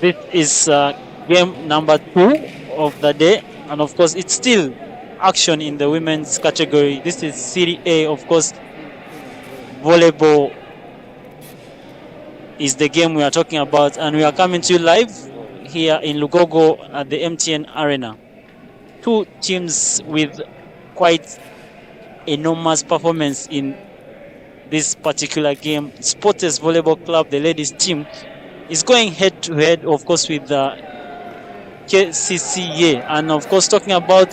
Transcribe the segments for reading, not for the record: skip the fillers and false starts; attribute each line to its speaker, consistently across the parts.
Speaker 1: This is game number 2 of the day, and of course it's still action in the women's category. This is Serie A, of course. Volleyball is the game we are talking about, and we are coming to you live here in Lugogo at the MTN Arena. Two teams with quite enormous performance in this particular game. Sports Volleyball Club, the ladies team, is going head to head, of course, with the Kcca. And of course, talking about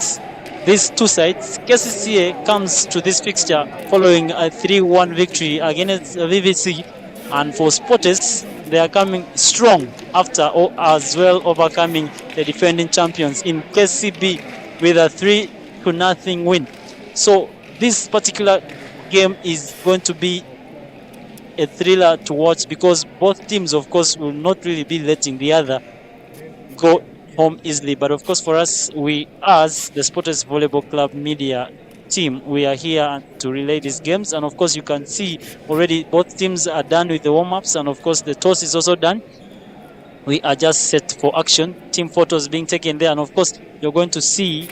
Speaker 1: these two sides, Kcca comes to this fixture following a 3-1 victory against VVC, and for Sports, they are coming strong after as well overcoming the defending champions in KCB with a 3-0 win. So this particular game is going to be a thriller to watch, because both teams, of course, will not really be letting the other go home easily. But of course, for us, we as the Sports Volleyball Club media team, we are here to relay these games. And of course, you can see already both teams are done with the warm-ups, and of course the toss is also done. We are just set for action. Team photos being taken there, and of course you're going to see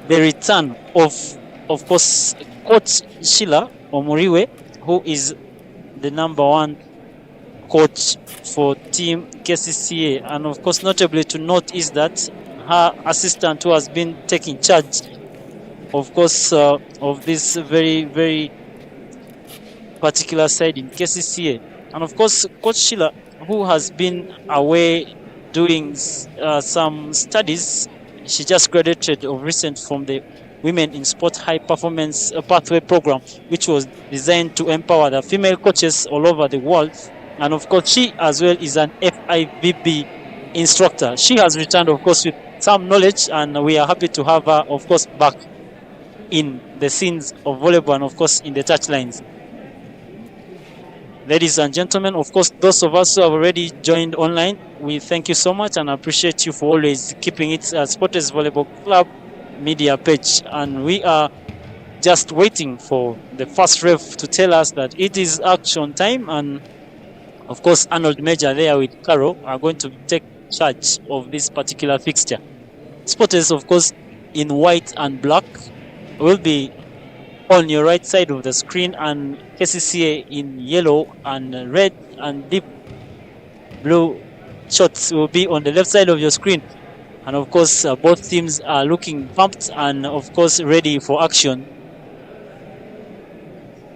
Speaker 1: the return of course, Coach Sheila Omuriwe, who is the number 1 coach for Team Kcca. And of course, notably to note is that her assistant, who has been taking charge, of course, of this very, very particular side in Kcca. And of course, Coach Sheila, who has been away doing some studies. She just graduated of recent from the Women in Sport High Performance Pathway Program, which was designed to empower the female coaches all over the world. And of course, she as well is an FIVB instructor. She has returned, of course, with some knowledge, and we are happy to have her, of course, back in the scenes of volleyball and, of course, in the touchlines. Ladies and gentlemen, of course, those of us who have already joined online, we thank you so much and appreciate you for always keeping it at Sporters Volleyball Club media page. And we are just waiting for the first ref to tell us that it is action time. And of course, Arnold Major there with Carol are going to take charge of this particular fixture. Sporters, of course, in white and black will be on your right side of the screen, and Kcca in yellow and red and deep blue shorts will be on the left side of your screen. And of course, both teams are looking pumped and, of course, ready for action.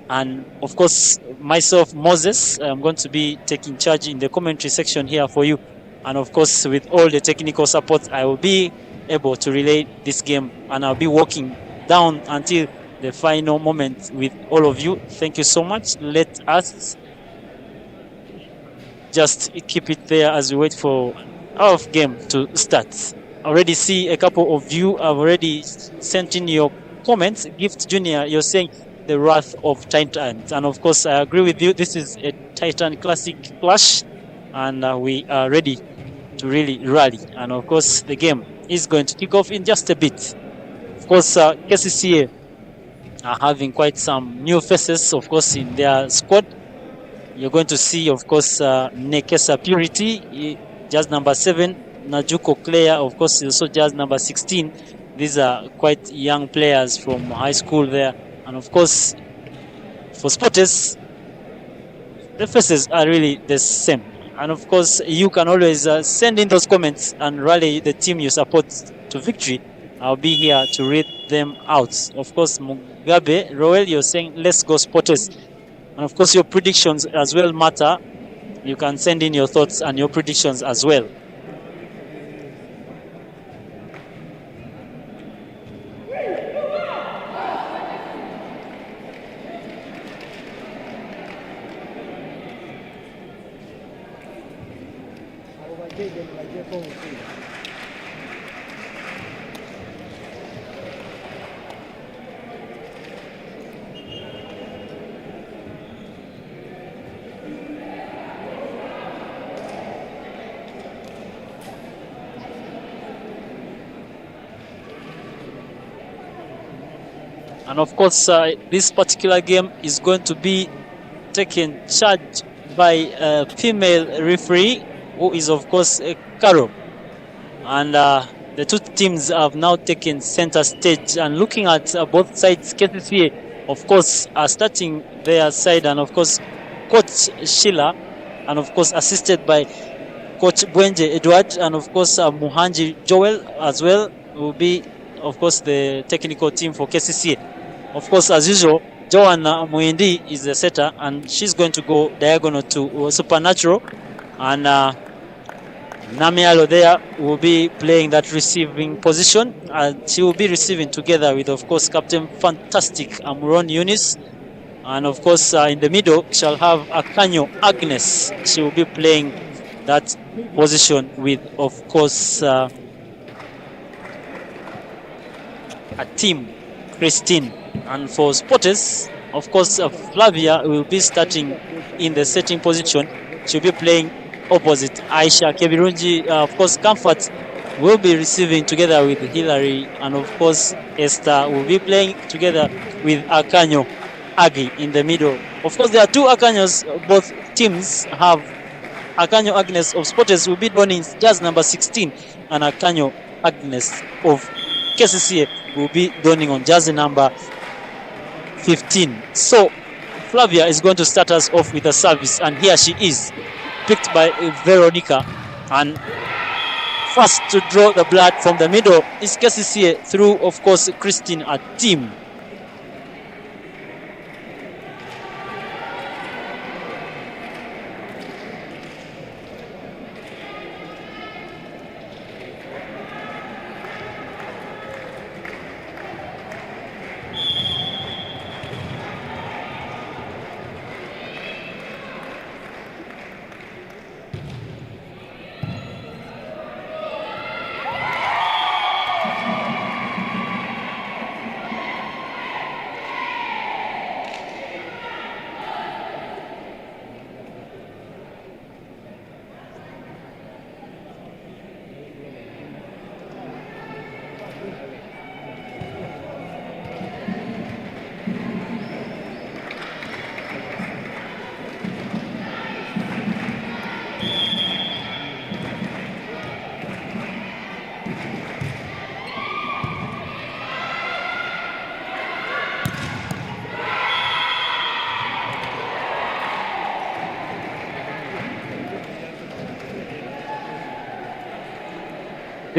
Speaker 1: And of course, myself, Moses, I'm going to be taking charge in the commentary section here for you. And of course, with all the technical support, I will be able to relay this game, and I'll be walking down until the final moment with all of you. Thank you so much. Let us just keep it there as we wait for our game to start. I already see a couple of you have already sent in your comments. Gift Junior, you're saying the wrath of Titans, and of course I agree with you. This is a Titan classic clash, and we are ready to really rally. And of course the game is going to kick off in just a bit. Of course, Kcca are having quite some new faces, of course, in their squad. You're going to see, of course, Nekesa Purity, jazz number 7, Najuko Claire, of course, also jazz number 16. These are quite young players from high school there. And of course, for Sporters, the faces are really the same. And of course, you can always send in those comments and rally the team you support to victory. I'll be here to read them out. Of course, Mugabe, Roel, you're saying, let's go Sporters. And of course, your predictions as well matter. You can send in your thoughts and your predictions as well. And of course, this particular game is going to be taken charge by a female referee, who is, of course, Carol. And the two teams have now taken center stage. And looking at both sides, Kcca, of course, are starting their side. And of course, Coach Sheila, and of course, assisted by Coach Bwenje Edward, and of course, Muhanji Joel as well, will be, of course, the technical team for Kcca. Of course, as usual, Joanna Muindi is the setter, and she's going to go diagonal to Supernatural. And Namialo there will be playing that receiving position. And she will be receiving together with, of course, Captain Fantastic Amuron Yunis. And of course, in the middle, shall have Akanyo Agnes. She will be playing that position with, of course, a team, Christine. And for Sporters, of course, Flavia will be starting in the setting position. She'll be playing opposite Aisha Kebirunji. Of course, Comfort will be receiving together with Hillary. And of course, Esther will be playing together with Akanyo Agi in the middle. Of course, there are two Akanyos. Both teams have Akanyo Agnes of Sporters will be donning jazz number 16, and Akanyo Agnes of Kcca will be donning on jersey number 15. So Flavia is going to start us off with a service, and here she is, picked by Veronica. And first to draw the blood from the middle is Kcca through, of course, Christine Atim.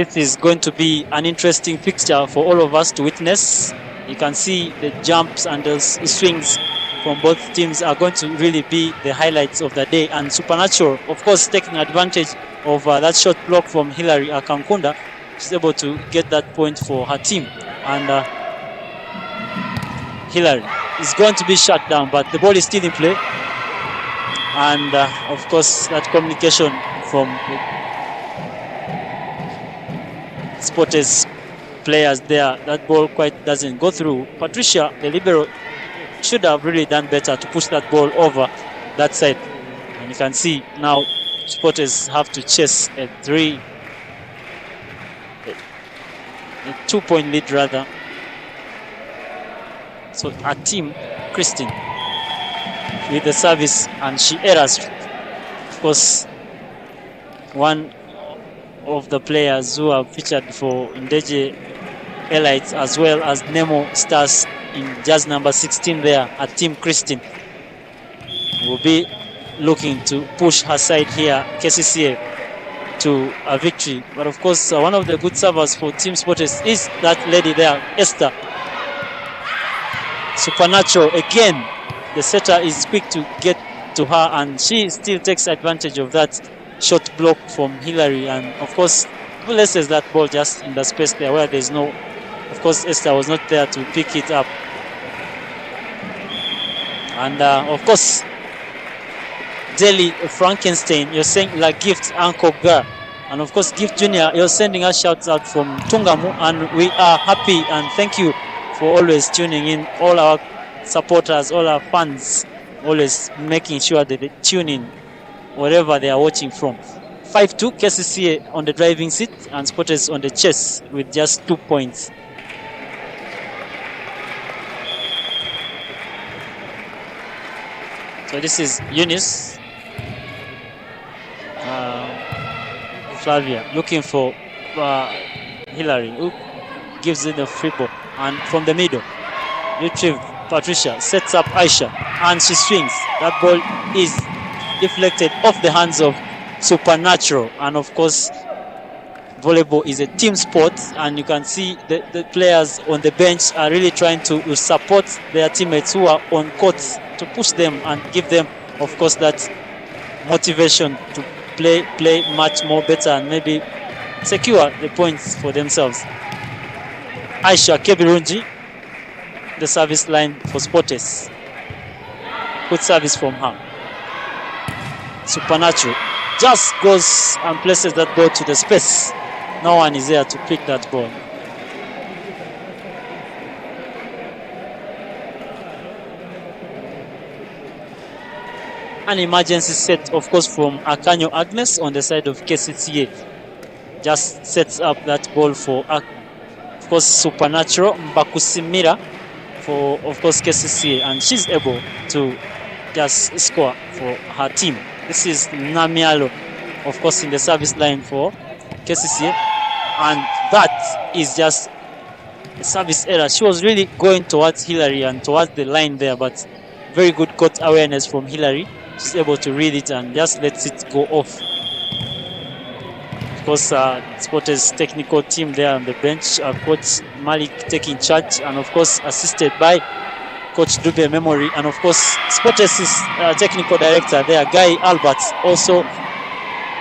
Speaker 1: this is going to be an interesting fixture for all of us to witness. You can see the jumps and the swings from both teams are going to really be the highlights of the day. And Supernatural, of course, taking advantage of that short block from Hilary Akankunda. She's able to get that point for her team. And Hilary is going to be shut down, but the ball is still in play. And of course, that communication from Sporters players there, that ball quite doesn't go through. Patricia, the libero, should have really done better to push that ball over that side. And you can see now Sporters have to chase a 2-point lead rather. So our team, Christine, with the service, and she errs. Of course, one of the players who have featured for Ndeje Elites as well as Nemo Stars in jazz number 16 there at Team Christine will be looking to push her side here, Kcca, to a victory. But of course, one of the good servers for Team Sporters is that lady there, Esther. Supernatural again. The setter is quick to get to her, and she still takes advantage of that short block from Hilary. And of course, places that ball just in the space there where there's no. Of course, Esther was not there to pick it up. And of course, Jelly Frankenstein, you're saying like Gift Uncle Gar. And of course, Gift Junior, you're sending us shouts out from Tungamu. And we are happy and thank you for always tuning in. All our supporters, all our fans, always making sure that they tune in wherever they are watching from. 5-2, Kcca on the driving seat and Sporters on the chase with just 2 points. So this is Eunice. Flavia looking for Hilary, who gives it a free ball. And from the middle, retrieved. Patricia sets up Aisha and she swings. That ball is deflected off the hands of Supernatural. And of course, volleyball is a team sport, and you can see the players on the bench are really trying to support their teammates who are on court to push them and give them, of course, that motivation to play much more better and maybe secure the points for themselves. Aisha Kebirunji, the service line for Sporters. Good service from her. Supernatural just goes and places that ball to the space. No one is there to pick that ball. An emergency set, of course, from Akanyo Agnes on the side of Kcca. Just sets up that ball for, of course, Supernatural. Mbakusimira for, of course, Kcca, and she's able to just score for her team. This is Namialo, of course, in the service line for Kcca, and that is just a service error. She was really going towards Hilary and towards the line there, but very good court awareness from Hilary. She's able to read it and just lets it go off. Of course, Sporters technical team there on the bench, Coach Malik taking charge, and of course assisted by Coach Dube Memory, and of course Sporters' technical director there, Guy Albert, also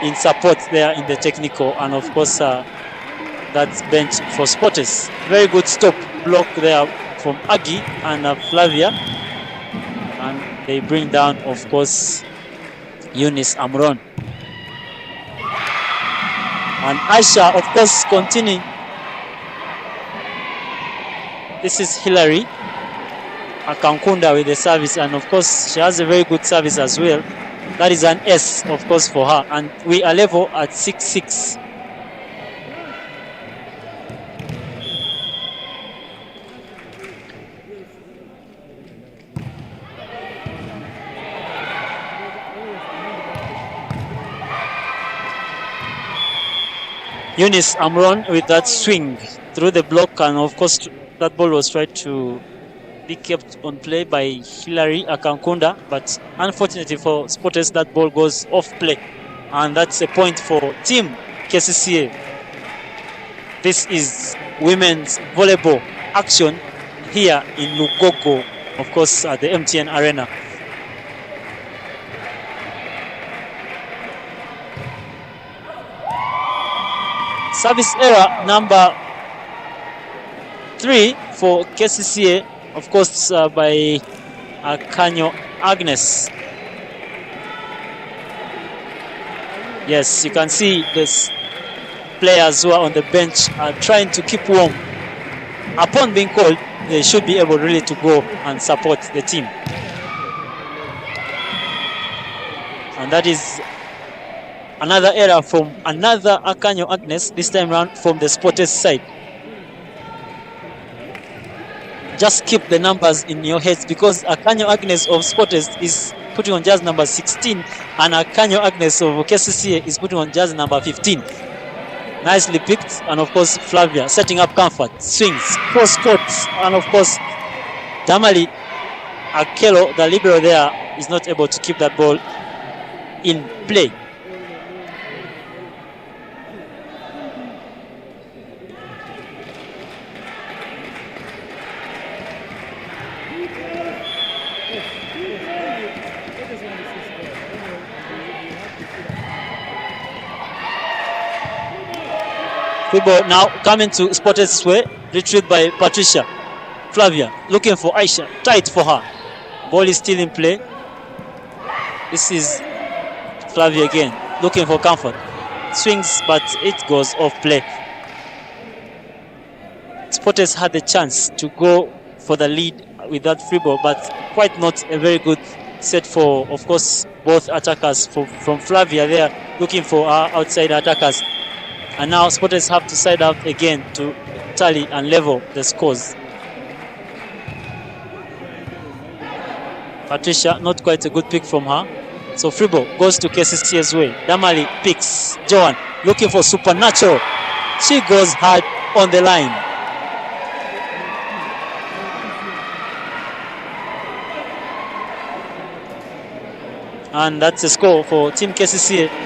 Speaker 1: in support there in the technical, and of course that's bench for Sporters. Very good stop block there from Aggie and Flavia, and they bring down, of course, Eunice Amron. And Aisha, of course, continuing. This is Hilary Akankunda with the service, and of course, she has a very good service as well. That is an S, of course, for her. And we are level at 6-6. Eunice Amron with that swing through the block, and of course that ball was tried to be kept on play by Hilary Akankunda, but unfortunately for Sporters, that ball goes off play, and that's a point for Team Kcca. This is women's volleyball action here in Lugogo, of course, at the MTN Arena. Service error number 3 for Kcca, of course, by Kanyo Agnes. Yes, you can see this players who are on the bench are trying to keep warm. Upon being called, they should be able really to go and support the team. And that is another error from another Akanyo Agnes, this time around from the Sporters side. Just keep the numbers in your heads, because Akanyo Agnes of Sporters is putting on jersey number 16 and Akanyo Agnes of Kcca is putting on jersey number 15. Nicely picked, and of course Flavia setting up comfort, swings, cross court, and of course Damali Akelo, the libero there, is not able to keep that ball in play. Football now coming to Sporters' way, retrieved by Patricia. Flavia looking for Aisha, tight for her. Ball is still in play. This is Flavia again, looking for comfort. Swings, but it goes off play. Sporters had the chance to go for the lead with that free ball, but quite not a very good set for, of course, both attackers. From Flavia there, looking for our outside attackers. And now Sporters have to side out again to tally and level the scores. Patricia, not quite a good pick from her. So free ball goes to Kcca's way. Damali picks Joan, looking for Supernatural. She goes hard on the line. And that's a score for Team Kcca.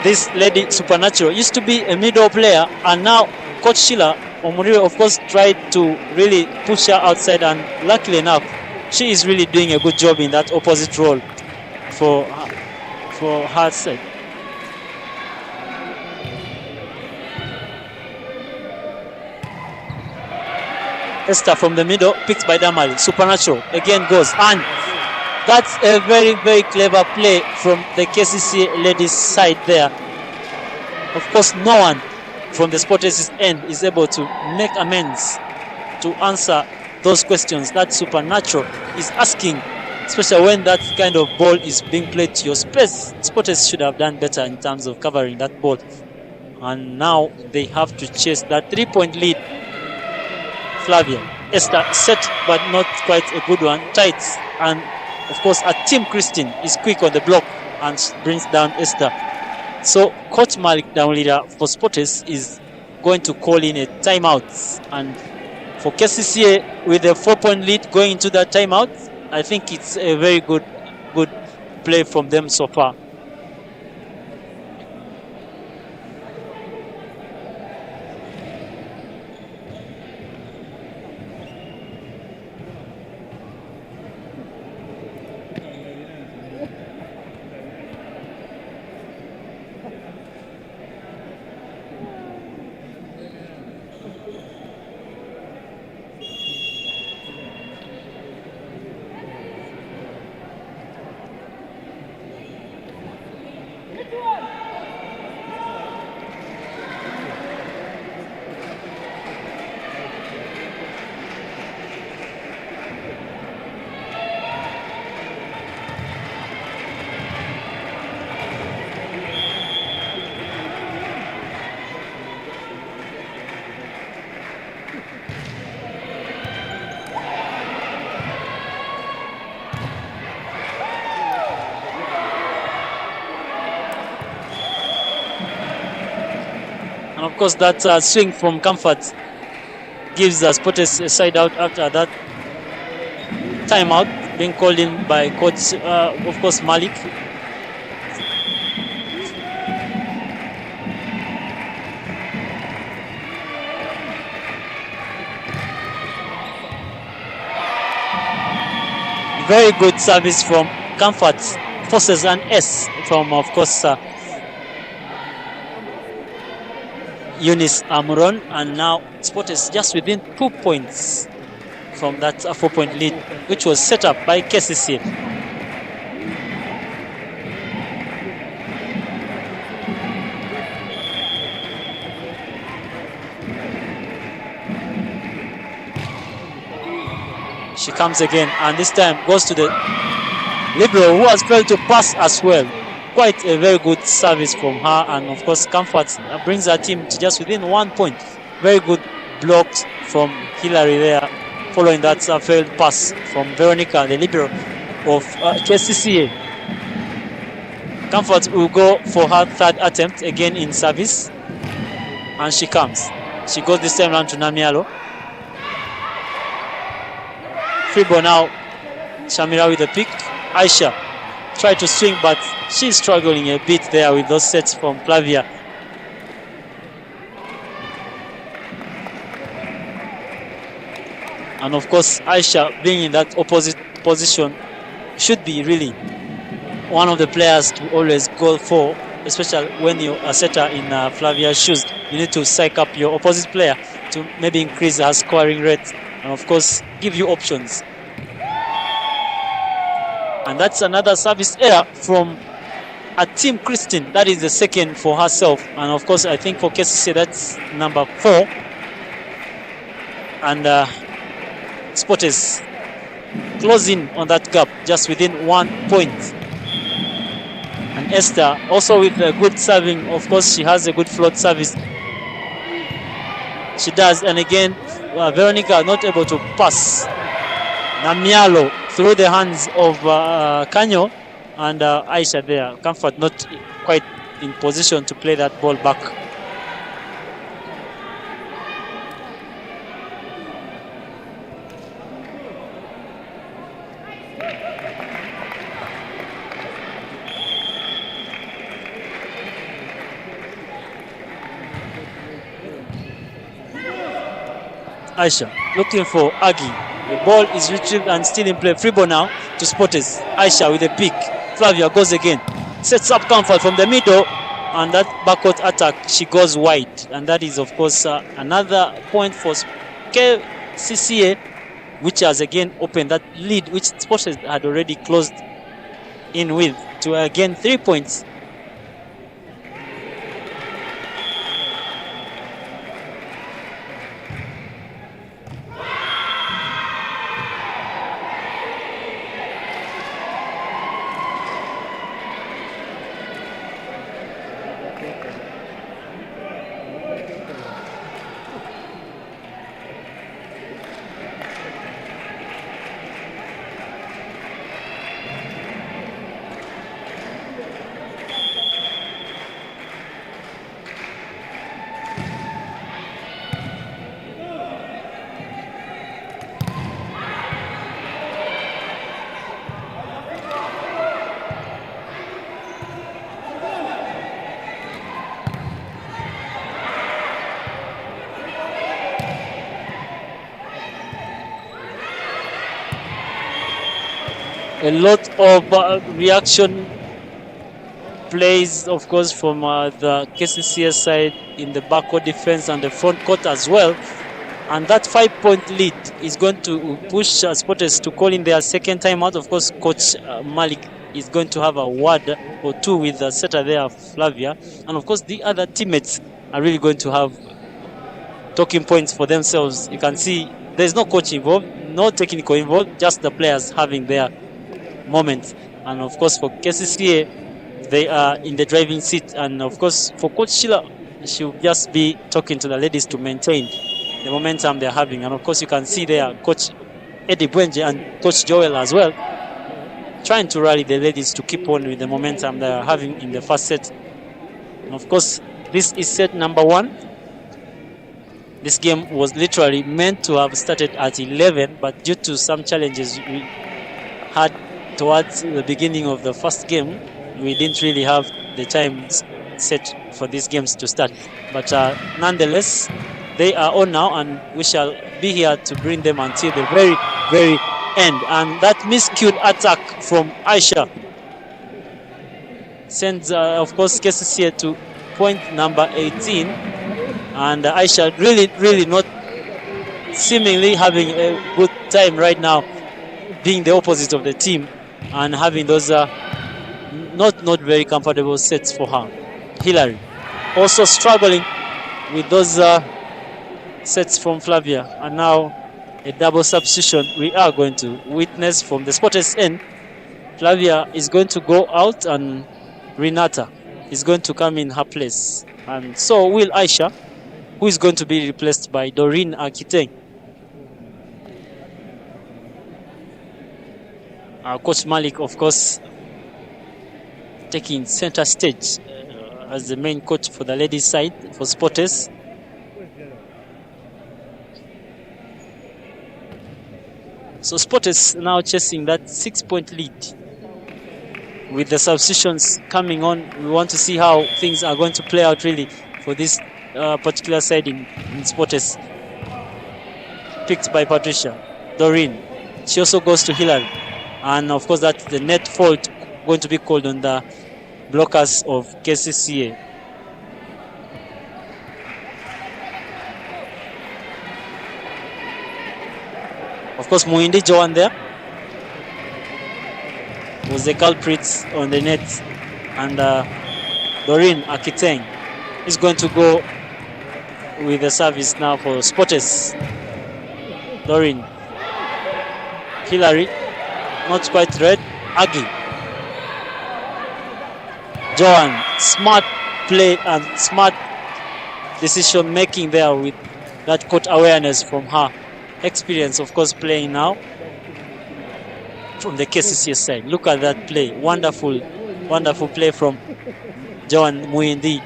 Speaker 1: This lady Supernatural used to be a middle player, and now Coach Sheila Omuriro, of course, tried to really push her outside, and luckily enough, she is really doing a good job in that opposite role for her side. Esther from the middle, picked by Damali. Supernatural again goes, and that's a very, very clever play from the Kcca ladies side there. Of course, no one from the Sporters' end is able to make amends to answer those questions that Supernatural is asking, especially when that kind of ball is being played to your space. Sporters should have done better in terms of covering that ball. And now they have to chase that 3-point lead. Flavia, Esther set, but not quite a good one. Tight, and of course, Team Christine is quick on the block and brings down Esther. So Coach Malik Daulira for Sporters is going to call in a timeout. And for Kcca, with a 4-point lead going into that timeout, I think it's a very good play from them so far. And of course, that swing from Comfort gives the Sporters a side out after that timeout being called in by Coach, of course, Malik. very good service from Comfort. Forces an S from, of course, Eunice Amuron, and now Sport is just within 2 points from that 4-point lead, which was set up by Kcca. She comes again, and this time goes to the libero, who has failed to pass as well. Quite a very good service from her, and of course Comfort brings her team to just within 1 point. Very good blocks from Hillary there, following that failed pass from Veronica, the libero of Kcca. Comfort will go for her third attempt again in service, and she comes. She goes this time round to Namialo. Free ball now. Shamira with the pick. Aisha tried to swing, but she's struggling a bit there with those sets from Flavia. And of course, Aisha being in that opposite position should be really one of the players to always go for, especially when you're a setter in Flavia's shoes. You need to psych up your opposite player to maybe increase her scoring rate and of course give you options. And that's another service error from Team Christine. That is the second for herself. And of course, I think for Kcca, that's number 4. And Sport is closing on that gap, just within 1 point. And Esther also with a good serving. Of course, she has a good float service. She does. And again, Veronica not able to pass. Namialo through the hands of Kanyo and Aisha there. Comfort not quite in position to play that ball back. Aisha looking for Agi. The ball is retrieved and still in play. Free ball now to Spotters. Aisha with a pick. Flavia goes again. Sets up Comfort from the middle. And that backcourt attack, she goes wide. And that is, of course, another point for Kcca, which has again opened that lead, which Spotters had already closed in with, to again 3 points. A lot of reaction plays, of course, from the Kcca side in the backcourt defense and the front court as well. And that 5-point lead is going to push Spotters to call in their second timeout. Of course, Coach Malik is going to have a word or two with the setter there, Flavia. And of course, the other teammates are really going to have talking points for themselves. You can see there's no coach involved, no technical involved, just the players having their moment. And of course, for Kcca, they are in the driving seat. And of course, for Coach Sheila, she'll just be talking to the ladies to maintain the momentum they're having. And of course, you can see there Coach Eddie Bwenje and Coach Joel as well, trying to rally the ladies to keep on with the momentum they're having in the first set. And of course, this is set number 1. This game was literally meant to have started at 11, but due to some challenges we had towards the beginning of the first game, we didn't really have the time set for these games to start. But nonetheless, they are on now, and we shall be here to bring them until the very, very end, and that miscued attack from Aisha sends, of course, Kcca to point number 18, and Aisha really not seemingly having a good time right now, being the opposite of the team and having those not very comfortable sets for her. Hillary also struggling with those sets from Flavia, and now a double substitution we are going to witness from the Spotters end. Flavia is going to go out and Renata is going to come in her place, and so will Aisha, who is going to be replaced by Doreen Akiteng. Coach Malik, of course, taking center stage as the main coach for the ladies side for Spotters. So Spotters now chasing that 6-point lead. With the substitutions coming on, we want to see how things are going to play out really for this particular side in Spotters. Picked by Patricia. Doreen. She also goes to Hillary. And of course that's the net fault going to be called on the blockers of Kcca. Of course, Muindi Joan there was the culprit on the net, and Doreen Akiteng is going to go with the service now for Spotters. Doreen. Hillary, not quite red. Aggie. Joan, smart play and smart decision making there with that court awareness from her. Experience, of course, playing now from the Kcca side. Look at that play. Wonderful play from Joan Muindi.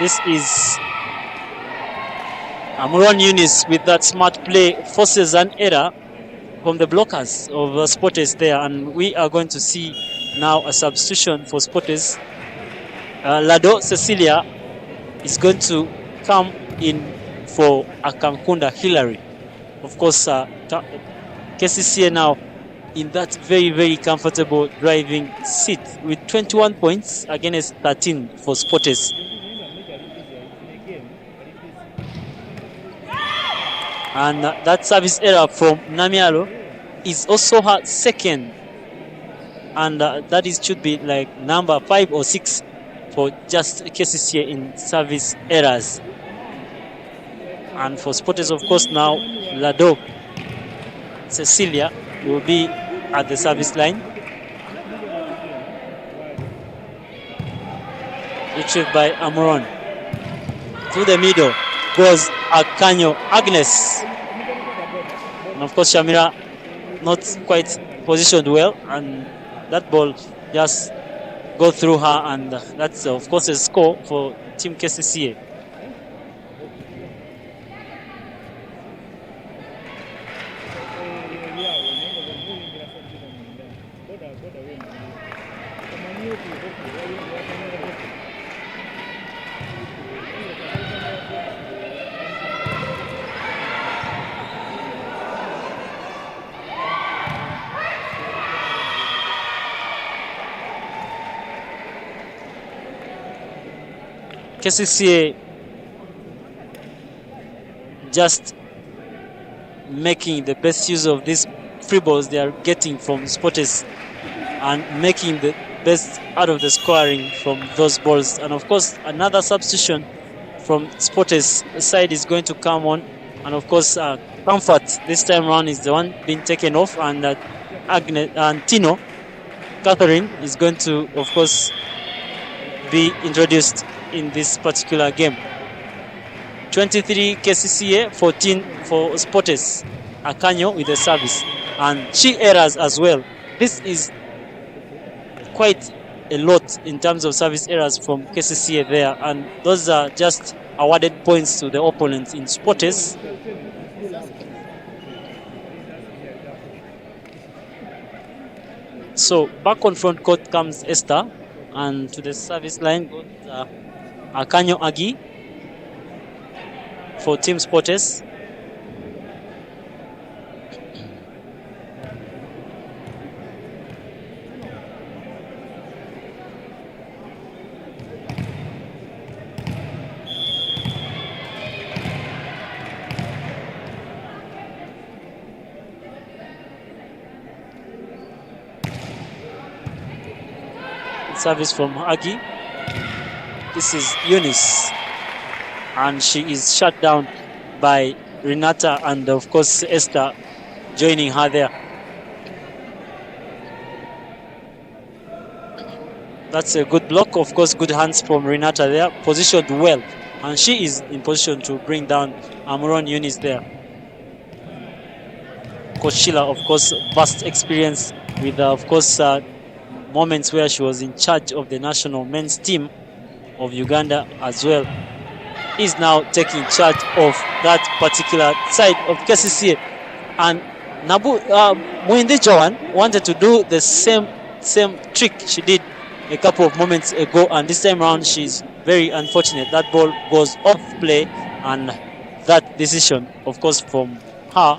Speaker 1: This is Amuron Yunis with that smart play, forces an error from the blockers of Spotters there, and we are going to see now a substitution for Spotters. Lado Cecilia is going to come in for Akankunda Hillary. Of course, Kcca now in that very comfortable driving seat with 21 points against 13 for Spotters. And that service error from Namialo is also her second, and that should be like number 5 or 6 for just Kcca in service errors. And for Spotters, of course, now Lado Cecilia will be at the service line. Retrieved by Amuron. To the middle goes Akanyo Agnes. And of course, Shamira not quite positioned well, and that ball just go through her, and that's of course a score for Team Kcca. Kcca just making the best use of these free balls they are getting from Spotters and making the best out of the scoring from those balls. And of course, another substitution from Spotters side is going to come on, and of course Comfort this time around is the one being taken off, and Agnes and Tino Catherine is going to of course be introduced in this particular game. 23 Kcca, 14 for Spotters. Akanyo with the service, and she errors as well. This is quite a lot in terms of service errors from Kcca there, and those are just awarded points to the opponents in Spotters. So back on front court comes Esther, and to the service line goes Akanyo Agi for Team Sporters. Service from Agi. This is Eunice, and she is shut down by Renata and of course Esther joining her there. That's a good block, of course, good hands from Renata there, positioned well, and she is in position to bring down Amuron Eunice there. Coach Sheila, of course, vast experience with of course moments where she was in charge of the national men's team of Uganda as well, is now taking charge of that particular side of Kcca. And Muindi Joan wanted to do the same trick she did a couple of moments ago, and this time around she's very unfortunate. That ball goes off play, and that decision, of course, from her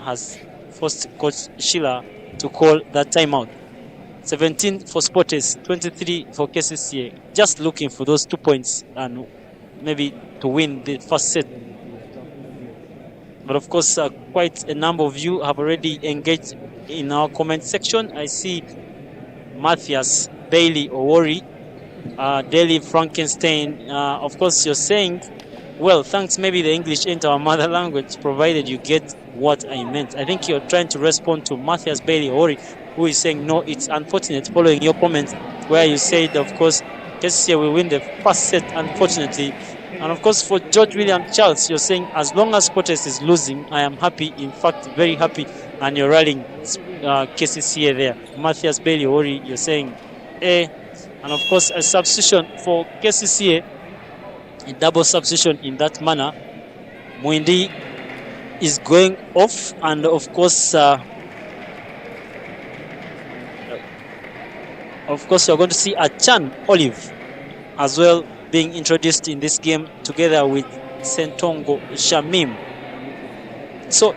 Speaker 1: has forced Coach Sheila to call that timeout. 17 for Sporters, 23 for Kcca. Just looking for those 2 points and maybe to win the first set. But of course, quite a number of you have already engaged in our comment section. I see Matthias, Bailey, Owori, Daily Frankenstein. Of course, you're saying, well, thanks, maybe the English ain't our mother language, provided you get what I meant. I think you're trying to respond to Matthias, Bailey, Owori, who is saying, no, it's unfortunate, following your comments where you said, of course, Kcca will win the first set, unfortunately. And of course, for George William Charles, you're saying, as long as Sporters is losing, I am happy, in fact, very happy, and you're rallying Kcca there. Matthias Bailey, Ori, you're saying A. And of course, a substitution for Kcca, a double substitution in that manner. Muindi is going off, and of course, you're going to see a Chan Olive as well being introduced in this game together with Sentongo Shamim. So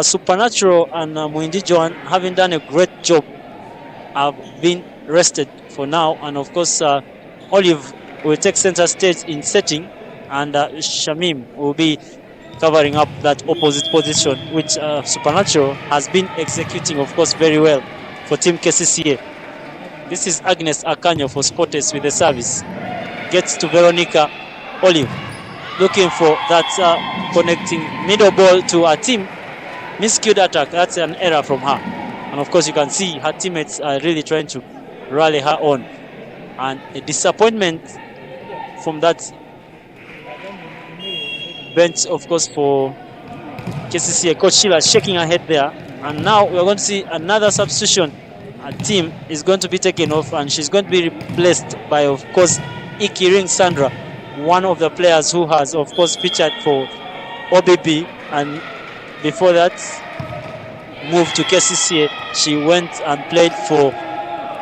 Speaker 1: Supernatural and Muindi Joan, having done a great job, have been rested for now, and of course Olive will take center stage in setting, and Shamim will be covering up that opposite position, which Supernatural has been executing, of course, very well for Team Kcca. This is Agnes Akanyo for Sporters with the service. Gets to Veronica Olive, looking for that connecting middle ball to her team. Miscued attack, that's an error from her. And of course, you can see her teammates are really trying to rally her on. And a disappointment from that bench, of course, for Kcca. Coach Sheila shaking her head there. And now we're going to see another substitution. A team is going to be taken off, and she's going to be replaced by, of course, Ikiring Sandra, one of the players who has, of course, featured for OBB, and before that moved to Kcca. She went and played for,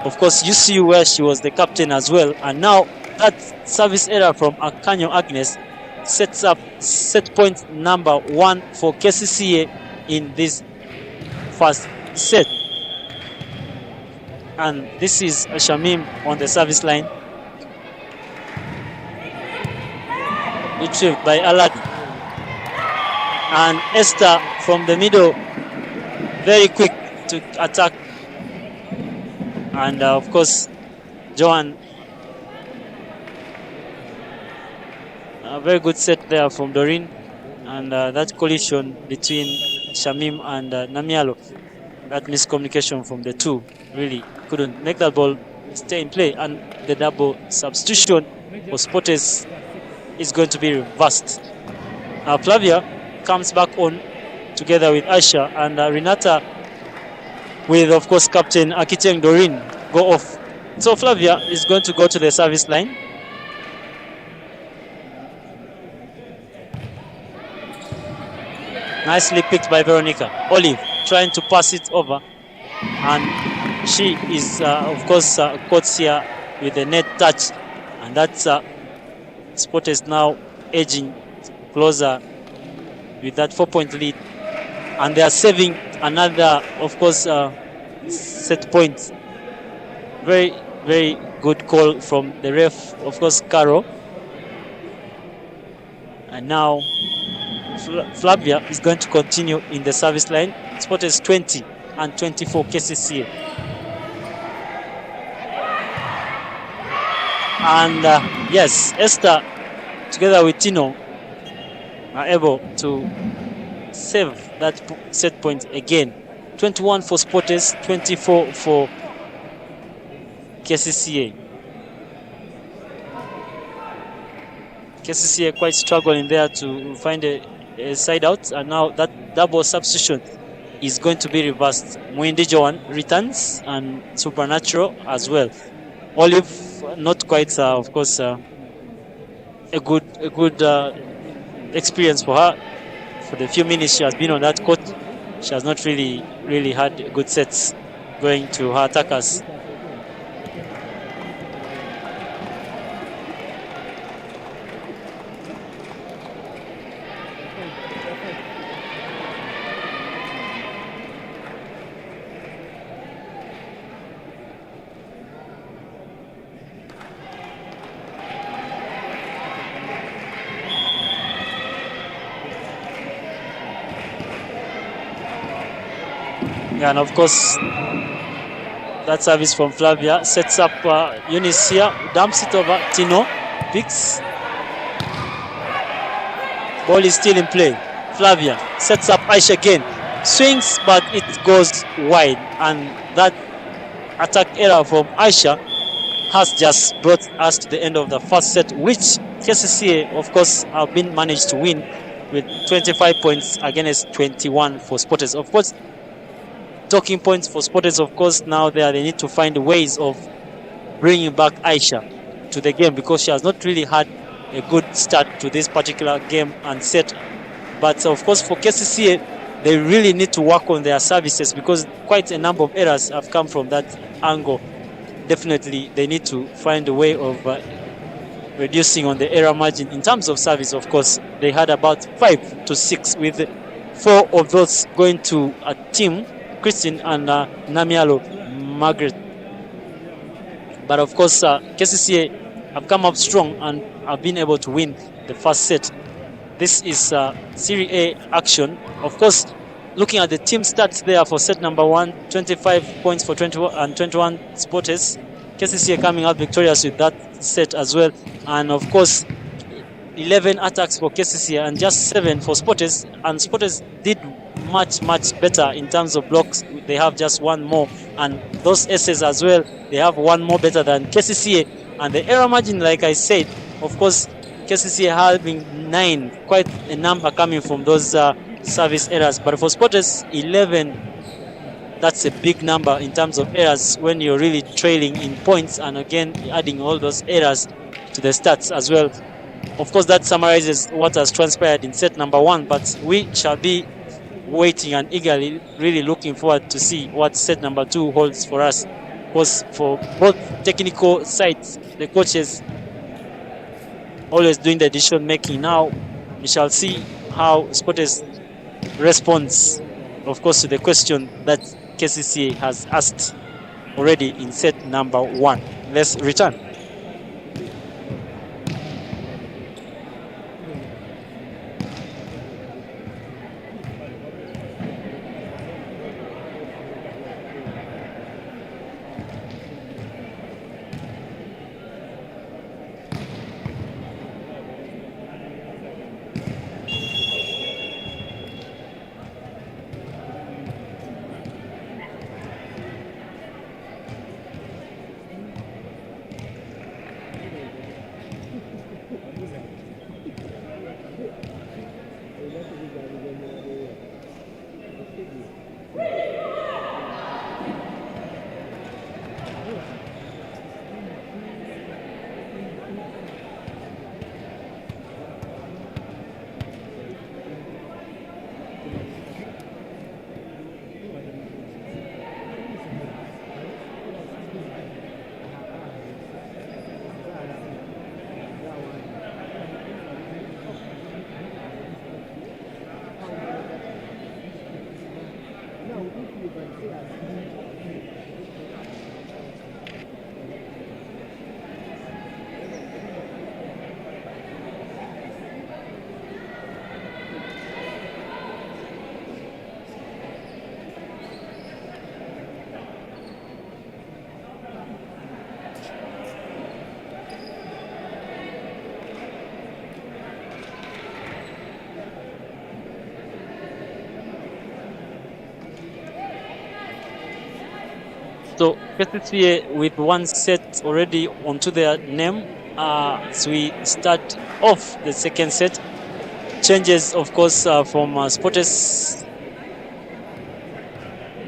Speaker 1: of course, UCU, where she was the captain as well. And now that service error from Akanyo Agnes sets up set point number 1 for Kcca in this first set. And this is Shamim on the service line, retrieved by Alad. And Esther from the middle, very quick to attack. And of course, Joan, a very good set there from Doreen. And that collision between Shamim and Namialo, that miscommunication from the two, really couldn't make that ball stay in play. And the double substitution for Sporters is going to be reversed. Flavia comes back on together with Aisha, and Renata with, of course, captain Akiteng Doreen go off. So Flavia is going to go to the service line. Nicely picked by Veronica. Olive trying to pass it over, and She is, of course, caught here with the net touch, and that's Sport is now edging closer with that 4-point lead, and they are saving another, of course, set point. Very, very good call from the ref, of course, Caro. And now Flavia is going to continue in the service line. Sport is 20 and 24 KCCA. And yes, Esther, together with Tino, are able to save that set point again. 21 for Sporters, 24 for KCCA. KCCA quite struggling there to find a side out, and now that double substitution is going to be reversed. Mwindi Joan returns and Supernatural as well. Olive, not quite, of course, a good experience for her. For the few minutes she has been on that court, she has not really had good sets going to her attackers. And of course, that service from Flavia sets up Eunice here, dumps it over. Tino picks. Ball is still in play. Flavia sets up Aisha again, swings, but it goes wide, and that attack error from Aisha has just brought us to the end of the first set, which KCCA, of course, have been managed to win with 25 points against 21 for Sporters. Of course, talking points for Sporters, of course, now they need to find ways of bringing back Aisha to the game, because she has not really had a good start to this particular game and set. But of course, for KCCA, they really need to work on their services, because quite a number of errors have come from that angle. Definitely, they need to find a way of reducing on the error margin. In terms of service, of course, they had about 5 to 6, with 4 of those going to a team, Christine and Namialo Margaret. But of course, KCCA have come up strong and have been able to win the first set. This is Serie A action. Of course, looking at the team stats there for set number 1, 25 points for 21 and 21 Sporters. KCCA coming out victorious with that set as well. And of course, 11 attacks for KCCA and just 7 for Sporters. And Sporters did much better in terms of blocks. They have just 1 more, and those S's as well, they have 1 more better than KCCA. And the error margin, like I said, of course, KCCA having 9, quite a number coming from those service errors. But for Sporters, 11, that's a big number in terms of errors when you're really trailing in points, and again adding all those errors to the stats as well. Of course, that summarizes what has transpired in set number 1, but we shall be waiting and eagerly really looking forward to see what set number 2 holds for us. Because for both technical sides, the coaches always doing the decision making. Now we shall see how Sporters responds, of course, to the question that KCCA has asked already in set number 1. Let's return. So Kcca with one set already onto their name. As we start off the second set, changes of course from Sportes.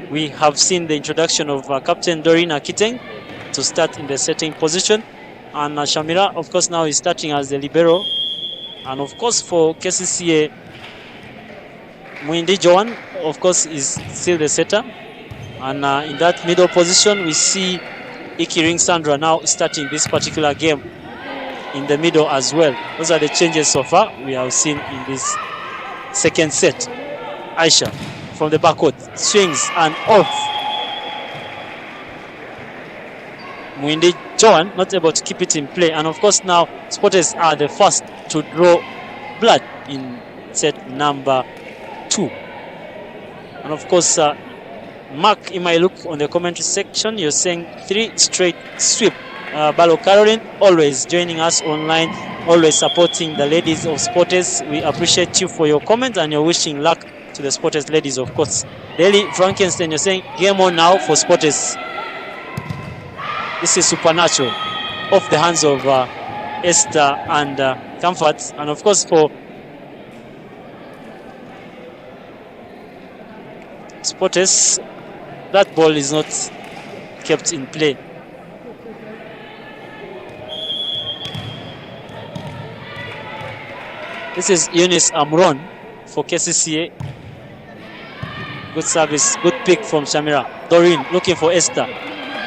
Speaker 1: We have seen the introduction of Captain Doreen Akiteng to start in the setting position, and Shamira of course now is starting as the libero, and of course for Kcca, Mwindi Joan of course is still the setter. And in that middle position, we see Ikiring Sandra now starting this particular game in the middle as well. Those are the changes so far we have seen in this second set. Aisha from the backcourt swings and off. Mwindi Joan not able to keep it in play. And of course now Sporters are the first to draw blood in set number 2. And of course Mark, in my look on the commentary section, you're saying 3 straight sweep. Balo Caroline, always joining us online, always supporting the ladies of Sporters. We appreciate you for your comment and you're wishing luck to the Sporters ladies, of course. Daily Frankenstein, you're saying game on now for Sporters. This is supernatural, off the hands of Esther and Comfort, and of course for Sporters, that ball is not kept in play. This is Eunice Amron for Kcca. Good service, good pick from Shamira. Doreen looking for Esther,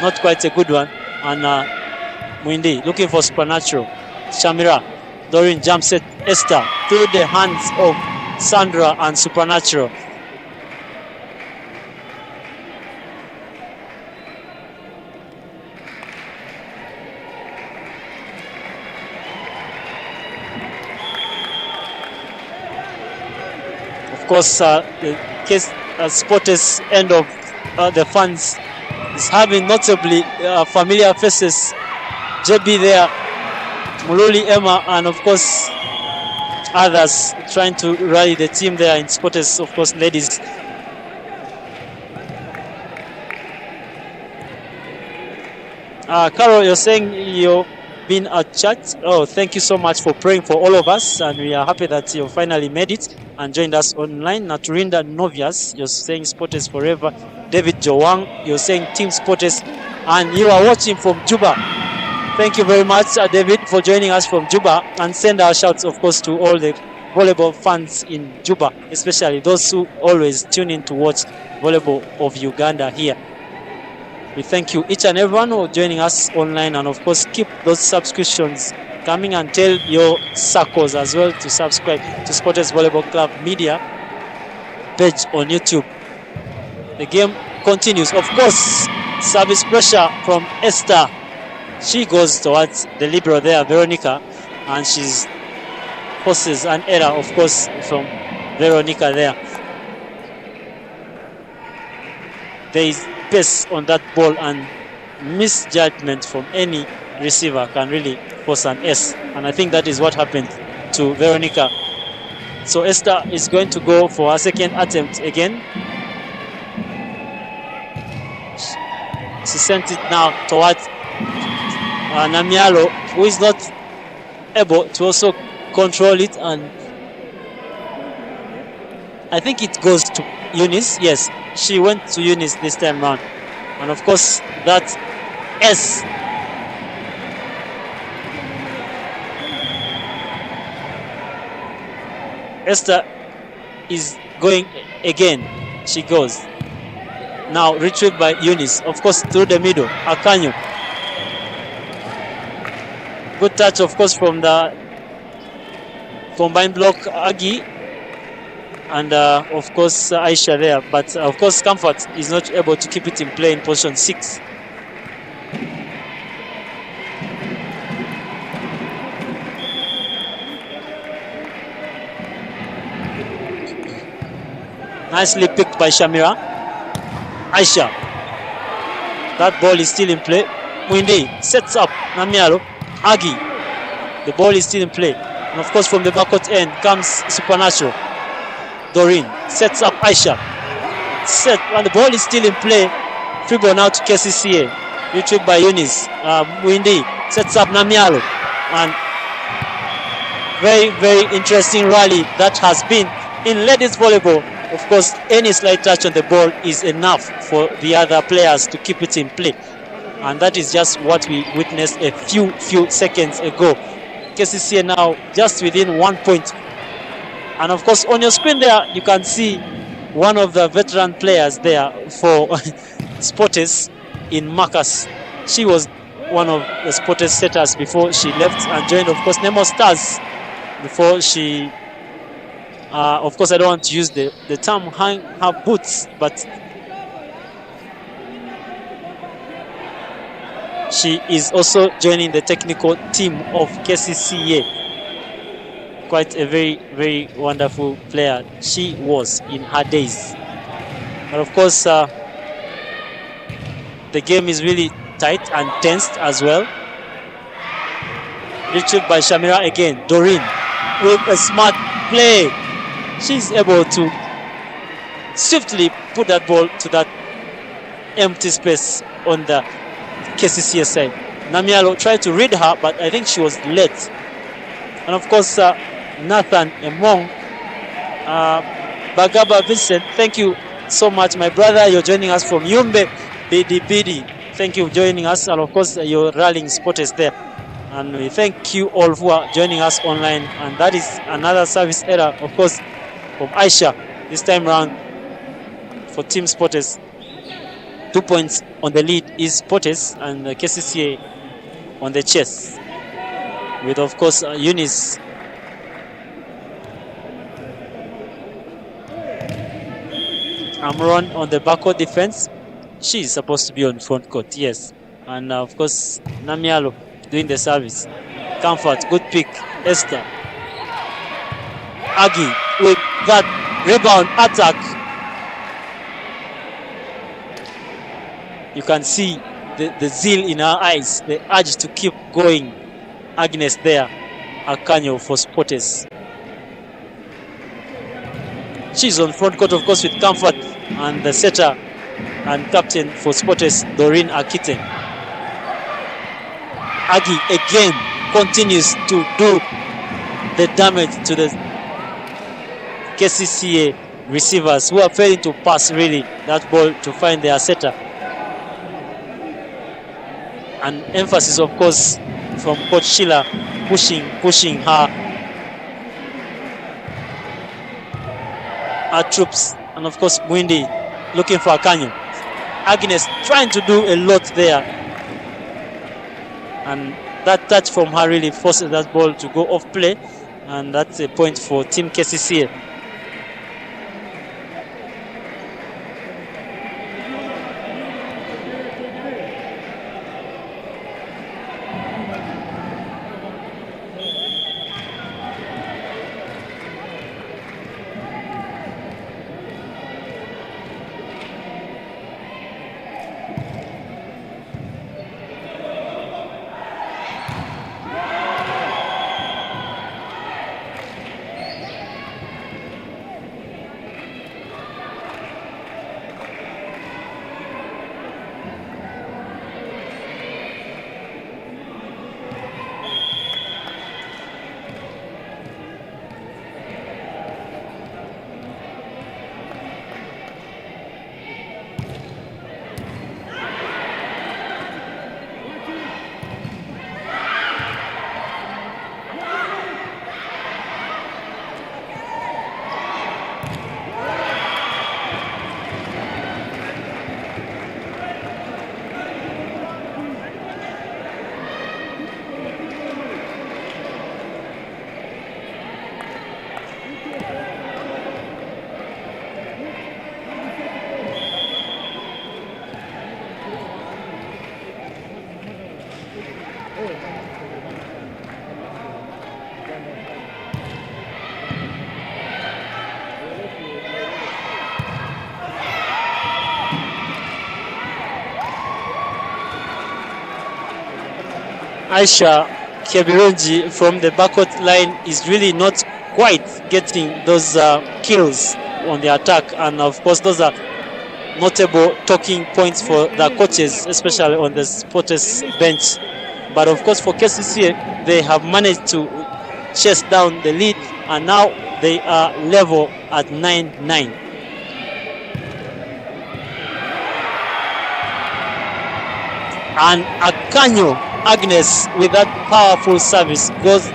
Speaker 1: not quite a good one. And Mwindi looking for Supernatural. Shamira, Doreen jumps at Esther through the hands of Sandra and Supernatural. Of course, the case Sporters end of the fans is having notably familiar faces. JB there, Mululi Emma, and of course others trying to rally the team there in Sporters, of course, ladies. Carol, you're saying you've been at church. Oh, thank you so much for praying for all of us, and we are happy that you finally made it and joined us online. Naturinda Novias, you're saying Sporters forever. David Joang, you're saying Team Sporters, and you are watching from Juba. Thank you very much, David, for joining us from Juba, and send our shouts, of course, to all the volleyball fans in Juba, especially those who always tune in to watch volleyball of Uganda here. We thank you each and everyone who are joining us online, and of course keep those subscriptions coming, and tell your circles as well to subscribe to Sporters Volleyball Club Media page on YouTube. The game continues. Of course, service pressure from Esther. She goes towards the libero there, Veronica, and she's forces an error, of course, from Veronica there. There is pace on that ball, and misjudgment from any receiver can really force an S, and I think that is what happened to Veronica. So Esther is going to go for her second attempt again. She sent it now towards Namialo, who is not able to also control it, and I think it goes to Eunice. Yes, she went to Eunice this time round, and of course that S. Esther is going again. She goes now, retrieved by Eunice, of course, through the middle. Akanyo, good touch, of course, from the combined block. Agi and of course Aisha there, but of course Comfort is not able to keep it in play in position 6. Nicely picked by Shamira. Aisha. That ball is still in play. Mwindi sets up Namialo. Agi. The ball is still in play. And of course from the backcourt end comes Supernatural. Doreen sets up Aisha. Set, and the ball is still in play. Free ball now to Kcca. Retrieved by Eunice. Mwindi sets up Namialo. And very, very interesting rally that has been in ladies volleyball. Of course, any slight touch on the ball is enough for the other players to keep it in play. And that is just what we witnessed a few seconds ago. Kcca now just within 1 point. And of course, on your screen there, you can see one of the veteran players there for Sporters in Marcus. She was one of the Sporters setters before she left and joined, of course, Nemo Stars before she... of course, I don't want to use the term hang her boots, but she is also joining the technical team of Kcca. Quite a very, very wonderful player she was in her days. But of course, the game is really tight and tensed as well. Retrieved by Shamira again. Doreen with a smart play. She's able to swiftly put that ball to that empty space on the Kcca side. Namialo tried to read her, but I think she was late. And of course, Nathan Emong, Bagaba Vincent, thank you so much, my brother. You're joining us from Yumbe, Bidi. Thank you for joining us, and of course, you're rallying Sporters there. And we thank you all who are joining us online. And that is another service error, of course, from Aisha this time round for Team Sporters. 2 points on the lead is Sporters, and Kcca on the chase, with of course Eunice Amron on the backcourt defense. She is supposed to be on front court, yes. And of course Namialo doing the service. Comfort, good pick. Esther Agi with that rebound attack. You can see the zeal in her eyes, the urge to keep going. Agnes there, Akanyo for Sporters. She's on front court, of course, with Comfort, and the setter and captain for Sporters, Doreen Akite. Agi again continues to do the damage to the Kcca receivers, who are failing to pass really that ball to find their setter. And emphasis, of course, from Coach Sheila, pushing her troops. And of course Mwindi looking for Akanyo. Agnes trying to do a lot there, and that touch from her really forces that ball to go off play, and that's a point for Team Kcca. Aisha Kebirunji from the backcourt line is really not quite getting those kills on the attack, and of course those are notable talking points for the coaches, especially on the Sports bench. But of course for Kcca, they have managed to chase down the lead, and now they are level at 9-9. And Akanyo Agnes with that powerful service goes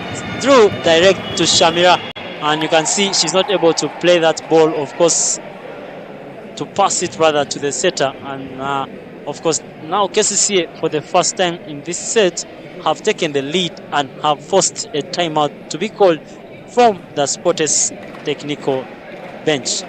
Speaker 1: through direct to Shamira, and you can see she's not able to play that ball, of course, to pass it rather to the setter. And of course now Kcca for the first time in this set have taken the lead and have forced a timeout to be called from the Sports technical bench.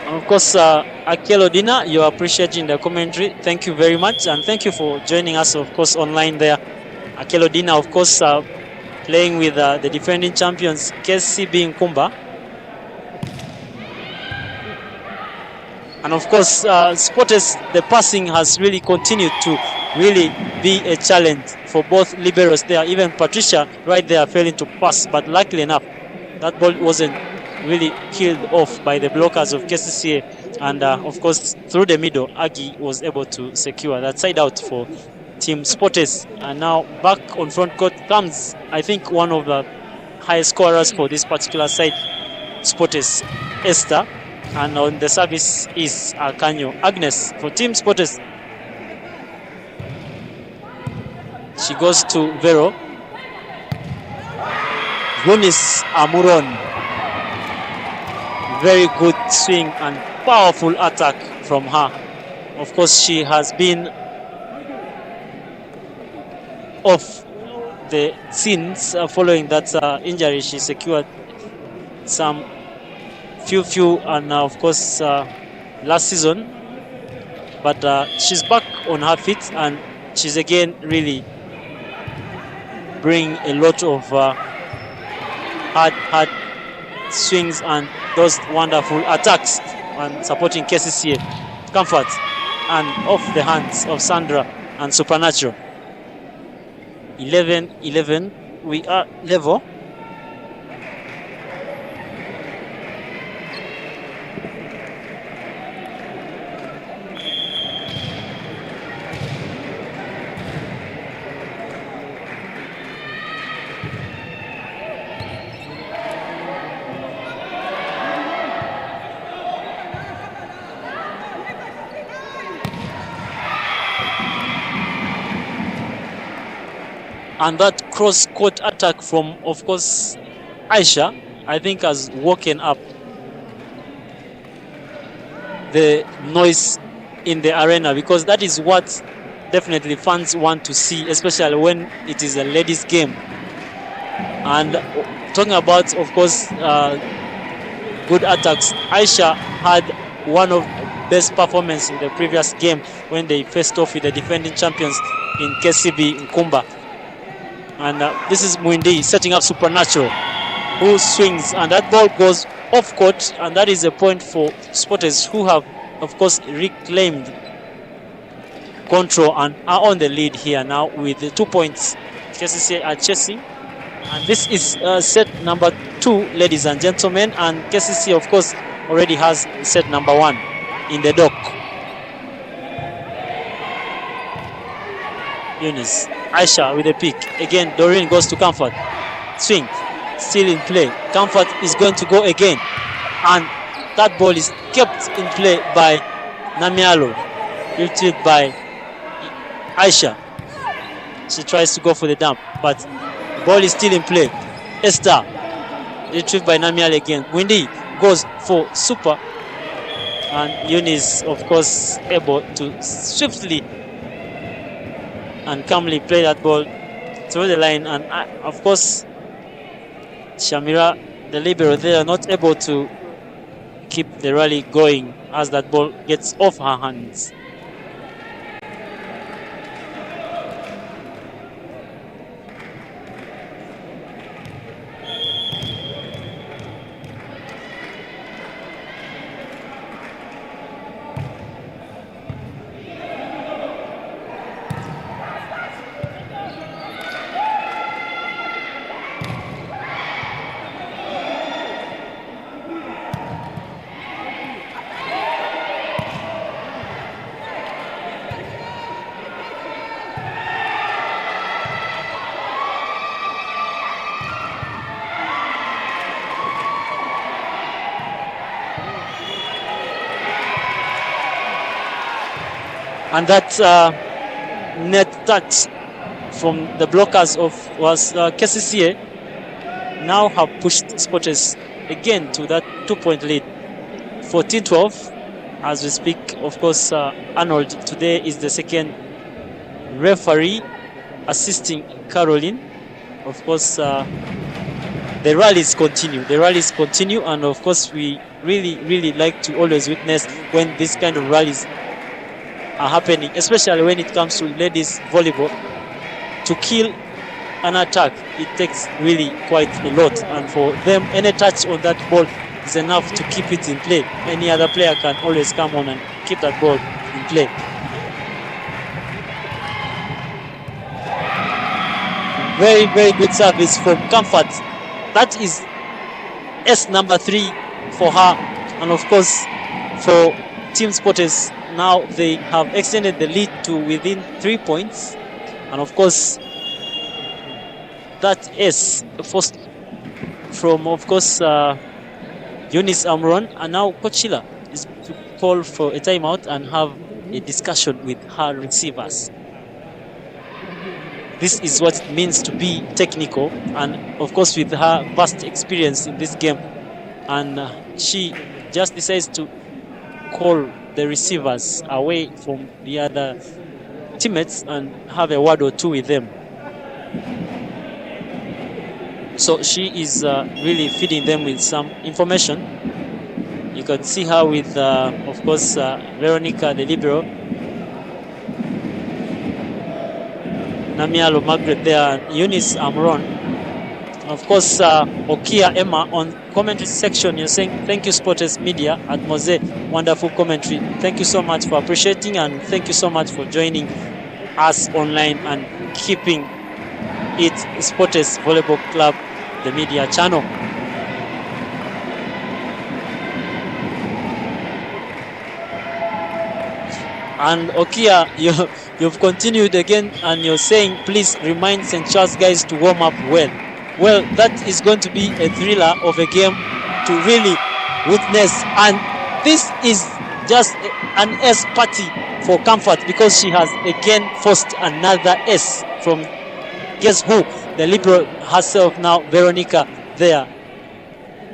Speaker 1: Of course, Akelo Dina, you're appreciating the commentary. Thank you very much, and thank you for joining us, of course, online there. Akelo Dina, of course, playing with the defending champions, KCB Nkumba. And of course, Sports, the passing has really continued to really be a challenge for both liberos there. Even Patricia right there failing to pass, but luckily enough, that ball wasn't really killed off by the blockers of Kcca, and of course through the middle Agi was able to secure that side out for Team Sports. And now back on front court comes, I think, one of the highest scorers for this particular side, Sports, Esther, and on the service is Akanyo Agnes for Team Sports. She goes to Vero. Yunis Amuron. Very good swing and powerful attack from her. Of course, she has been off the scenes following that injury. She secured some few and of course last season, but she's back on her feet, and she's again really bringing a lot of hard swings and those wonderful attacks and supporting Kcca. Comfort and off the hands of Sandra and Supernatural. 11-11, we are level. And that cross-court attack from, of course, Aisha, I think has woken up the noise in the arena, because that is what definitely fans want to see, especially when it is a ladies' game. And talking about, of course, good attacks, Aisha had one of the best performances in the previous game when they faced off with the defending champions in KCB Nkumba. And this is Mwindi setting up Supernatural, who swings, and that ball goes off court, and that is a point for Sports, who have, of course, reclaimed control and are on the lead here now with the 2 points. Kcca are chasing, and this is set number 2, ladies and gentlemen, and Kcca, of course, already has set number 1 in the dock. Eunice, Aisha with a pick. Again, Doreen goes to Comfort. Swing, still in play. Comfort is going to go again. And that ball is kept in play by Namialo. Retrieved by Aisha. She tries to go for the dump, but the ball is still in play. Esther. Retrieved by Namiale again. Windy goes for super. And Eunice, of course, able to swiftly and calmly play that ball through the line. And of course, Shamira, the libero there, not able to keep the rally going as that ball gets off her hands. And that net touch from the blockers was Kcca now have pushed Spotters again to that 2-point lead, 14-12 as we speak. Of course, Arnold today is the second referee assisting Caroline. Of course, the rallies continue, and of course we really like to always witness when this kind of rallies are happening, especially when it comes to ladies volleyball. To kill an attack, it takes really quite a lot, and for them, any touch on that ball is enough to keep it in play. Any other player can always come on and keep that ball in play. Very good service from Comfort. That is S number 3 for her, and of course for Team Spotters, now they have extended the lead to within 3 points. And of course, that is first from, of course, Eunice Amron. And now Coach Sheila is to call for a timeout and have a discussion with her receivers. This is what it means to be technical, and of course with her vast experience in this game. And she just decides to call the receivers away from the other teammates and have a word or two with them. So she is really feeding them with some information. You can see her with, of course, Veronica, the libero, Namialo Margaret there, and Eunice Amron. Of course, Okia Emma on commentary section, you're saying thank you Spotters Media at Mose, wonderful commentary. Thank you so much for appreciating, and thank you so much for joining us online and keeping it Spotters Volleyball Club, the media channel. And Okia, you've continued again, and you're saying please remind St. Charles guys to warm up well. Well, that is going to be a thriller of a game to really witness, and this is just an S party for Comfort, because she has again forced another S from, guess who? The libero herself now, Veronica there.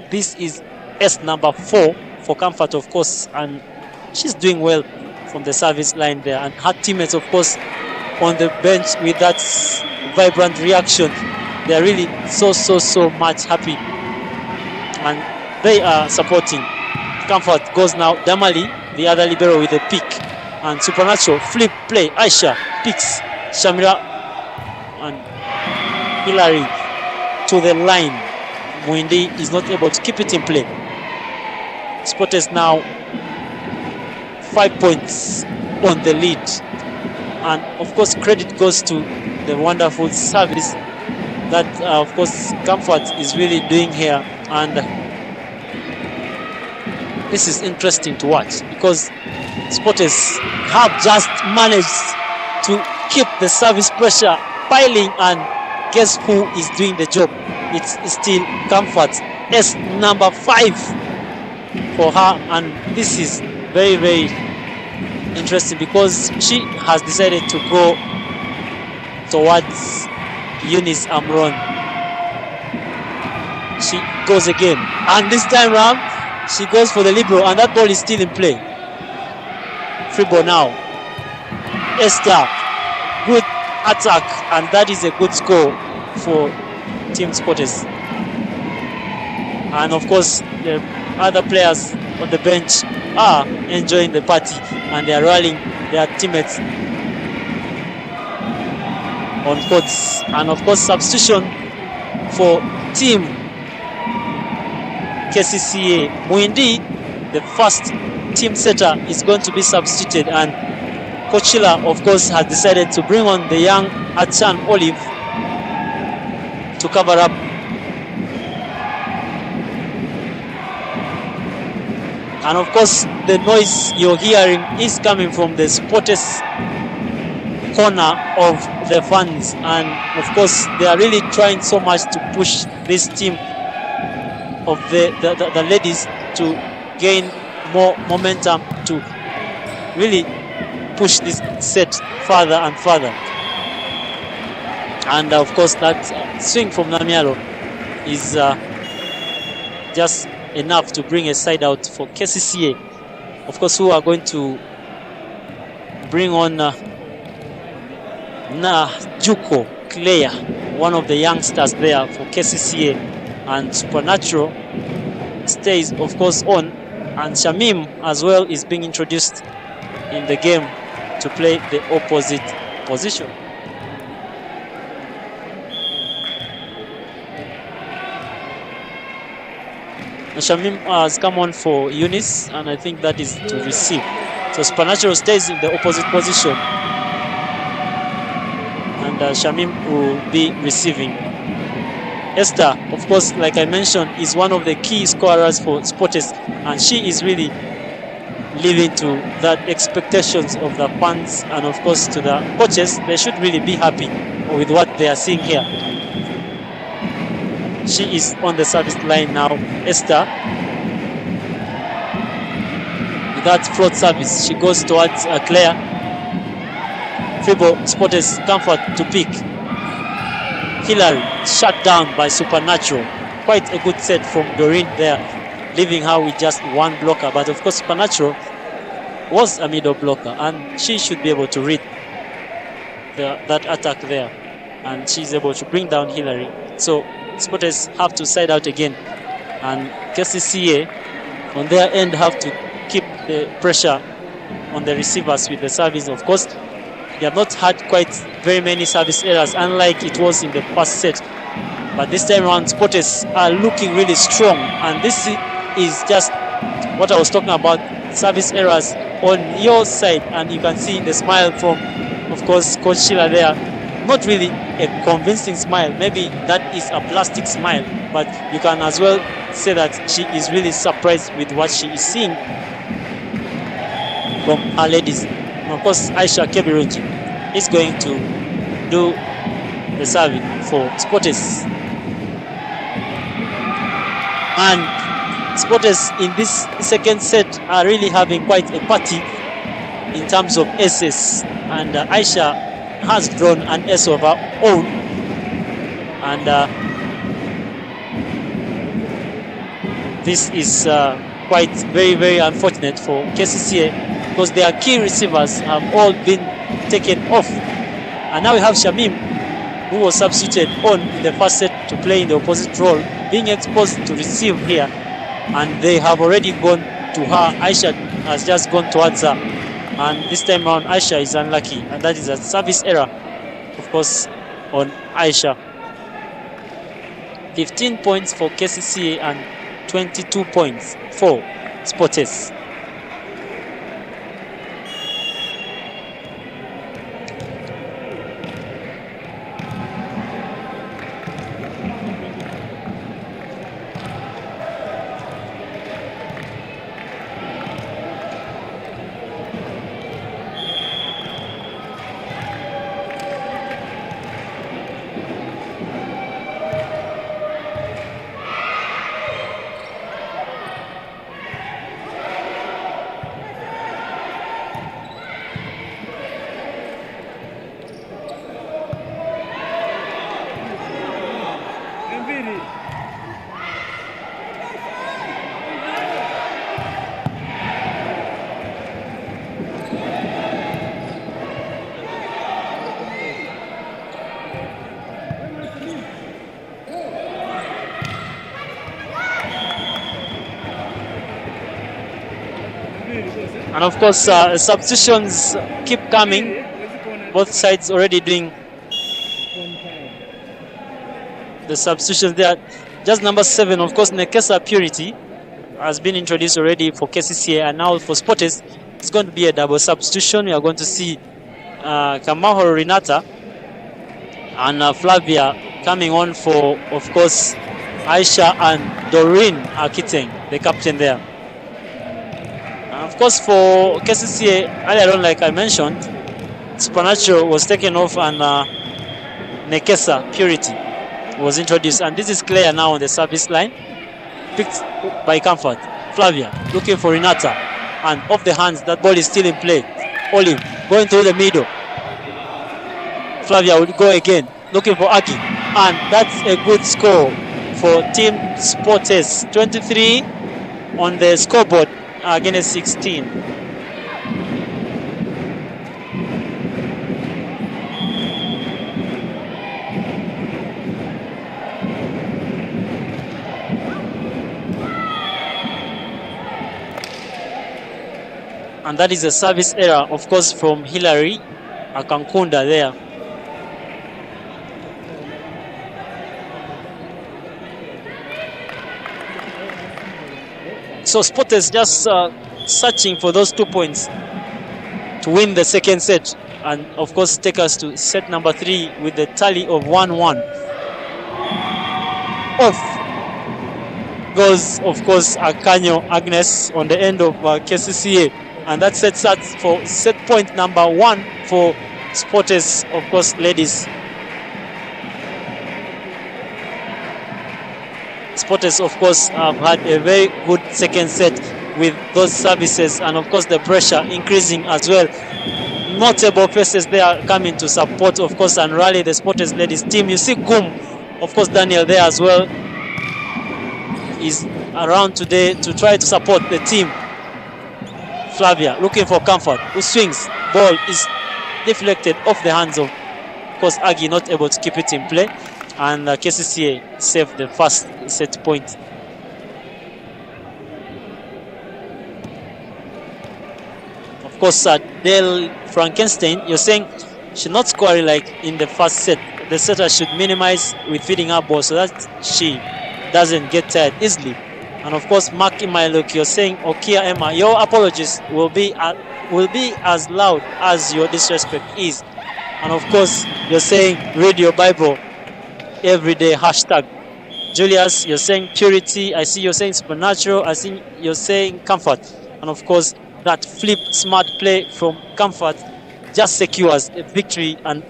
Speaker 1: This is S number 4 for Comfort, of course, and she's doing well from the service line there, and her teammates, of course, on the bench with that vibrant reaction. They are really so much happy, and they are supporting. Comfort goes now. Damali, the other libero, with a pick, and supernatural flip play. Aisha picks Shamira and Hillary to the line. Mwindi is not able to keep it in play. Spotters now 5 points on the lead, and of course credit goes to the wonderful service that of course Comfort is really doing here. And this is interesting to watch, because Spotters have just managed to keep the service pressure piling, and guess who is doing the job? It's still Comfort, S number 5 for her. And this is very interesting, because she has decided to go towards Eunice Amron. She goes again, and this time round she goes for the libero, and that ball is still in play. Free ball now. Esther, good attack, and that is a good score for Team Spotters. And of course, the other players on the bench are enjoying the party, and they are rallying their teammates on courts. And of course, substitution for Team Kcca. Muindi, the first team setter, is going to be substituted, and Kcca, of course, has decided to bring on the young Achan Olive to cover up. And of course, the noise you're hearing is coming from the Spotters corner of the fans, and of course they are really trying so much to push this team of the ladies to gain more momentum, to really push this set further and further. And of course that swing from Namialo is just enough to bring a side out for Kcca, of course, who are going to bring on Juko Claire, one of the youngsters there for Kcca, and Supernatural stays, of course, on, and Shamim as well is being introduced in the game to play the opposite position. Shamim has come on for Eunice, and I think that is to receive. So Supernatural stays in the opposite position, and Shamim will be receiving. Esther, of course, like I mentioned, is one of the key scorers for Spotters, and she is really living to that expectations of the fans, and of course to the coaches. They should really be happy with what they are seeing here. She is on the service line now, Esther. With that float service, she goes towards Claire. Fibo Spotters comfort to pick. Hillary shut down by Supernatural. Quite a good set from Doreen there, leaving her with just one blocker. But of course, Supernatural was a middle blocker, and she should be able to read that attack there, and she's able to bring down Hillary. So Spotters have to side out again, and Kcca on their end have to keep the pressure on the receivers with the service. Of course, they have not had quite very many service errors, unlike it was in the first set. But this time around, Spotters are looking really strong, and this is just what I was talking about, service errors on your side, and you can see the smile from, of course, Coach Sheila there. Not really a convincing smile, maybe that is a plastic smile, but you can as well say that she is really surprised with what she is seeing from her ladies. And of course, Aisha Kebiroji is going to do the serving for Spotters. And Spotters in this second set are really having quite a party in terms of aces, and Aisha has drawn an ace of her own, and this is quite very unfortunate for Kcca, because their key receivers have all been taken off, and now we have Shamim, who was substituted on in the first set to play in the opposite role, being exposed to receive here, and they have already gone to her. Aisha has just gone towards her, and this time around Aisha is unlucky, and that is a service error, of course, on Aisha. 15 points for Kcca and 22 points for Spotters. And of course, substitutions keep coming. Both sides already doing the substitutions there. Just number 7, of course, Kcca Purity has been introduced already for Kcca, and now for Sporters, it's going to be a double substitution. We are going to see Kamaho Renata and Flavia coming on for, of course, Aisha and Doreen Akiteng, the captain there. And of course, for Kcca, earlier on, like I mentioned, Supernatural was taken off and Kcca Purity was introduced. And this is Claire now on the service line, picked by Comfort. Flavia looking for Renata, and off the hands, that ball is still in play. Olive going through the middle. Flavia will go again, looking for Aki, and that's a good score for Team Sportes. 23 on the scoreboard against 16. And that is a service error, of course, from Hilary Akankunda there. So Sport is just searching for those 2 points to win the second set, and of course take us to set number 3 with the tally of 1-1. Off goes, of course, Akanyo Agnes on the end of Kcca, and that sets us for set point number 1 for Sporters, of course, ladies. Sporters, of course, have had a very good second set with those services, and of course the pressure increasing as well. Notable faces there coming to support, of course, and rally the Sporters ladies team. You see Gum, of course, Daniel there as well, is around today to try to support the team. Flavia looking for Comfort, who swings. Ball is deflected off the hands of course, Agi, not able to keep it in play. And Kcca saved the first set point. Of course, Dale Frankenstein, you're saying should not score like in the first set. The setter should minimize with feeding her ball so that she doesn't get tired easily. And of course, Mark Imailuk, you're saying, Okia Emma, your apologies will be as loud as your disrespect is. And of course, you're saying, read your Bible every day, hashtag. Julius, you're saying purity. I see you're saying supernatural. I see you're saying comfort. And of course, that flip smart play from Comfort just secures a victory and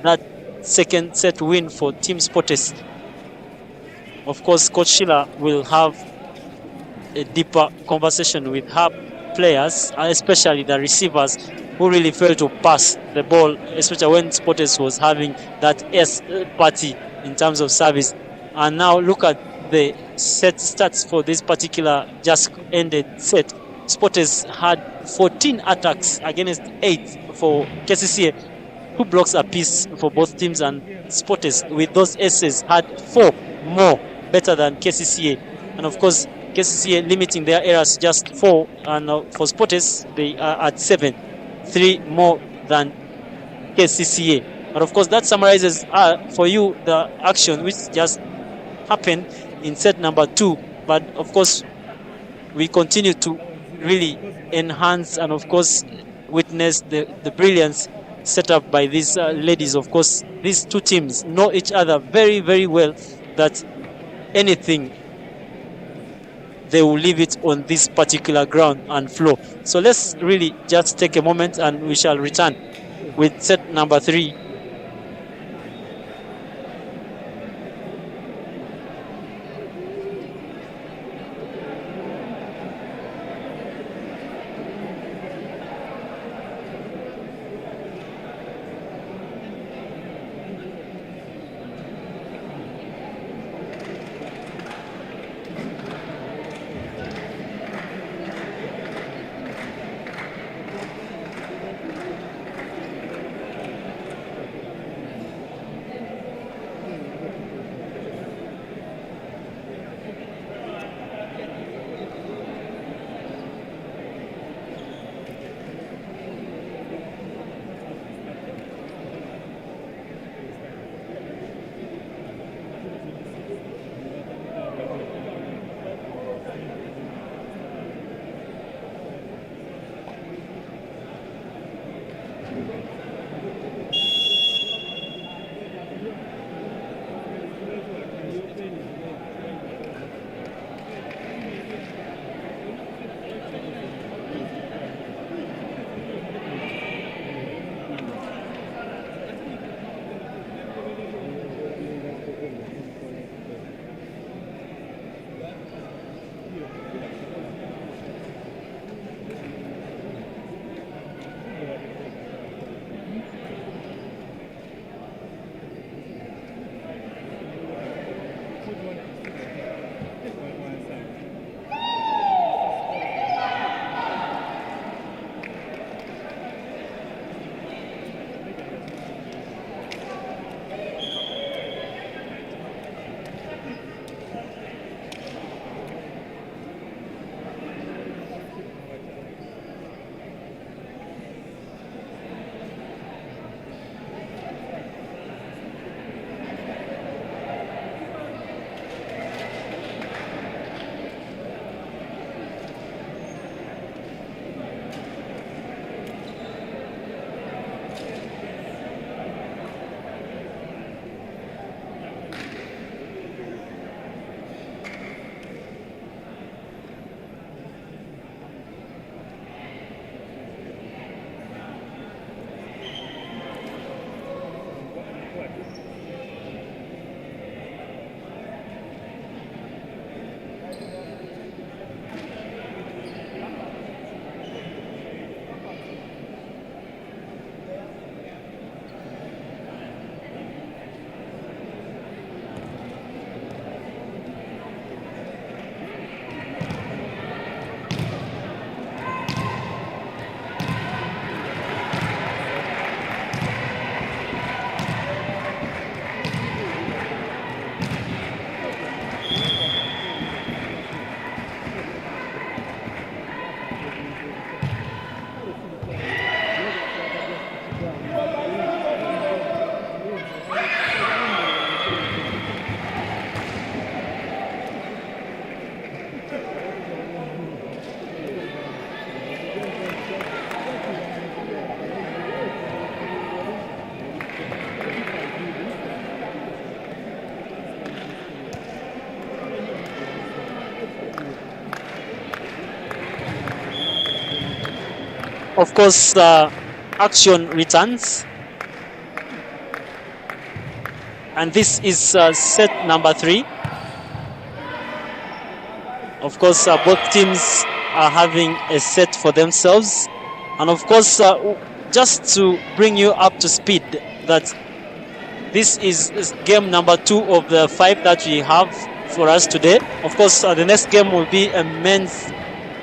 Speaker 1: that second set win for Team Sportes. Of course, Coach Sheila will have a deeper conversation with her players, especially the receivers who really failed to pass the ball, especially when Sportes was having that S party in terms of service. And now look at the set stats for this particular just ended set. Sportes had 14 attacks against 8 for Kcca, 2 blocks apiece for both teams, and Sportes with those aces had 4 more better than Kcca. And of course, Kcca limiting their errors just 4, and for Sportes they are at 7, 3 more than Kcca. But of course, that summarizes for you the action which just happened in set number 2. But of course, we continue to really enhance and of course witness the brilliance set up by these ladies. Of course, these two teams know each other very, very well, that anything they will leave it on this particular ground and floor. So let's really just take a moment and we shall return with set number 3. Of course, action returns. And this is set number 3. Of course, both teams are having a set for themselves. And of course, just to bring you up to speed, that this is game number 2 of the 5 that we have for us today. Of course, the next game will be a men's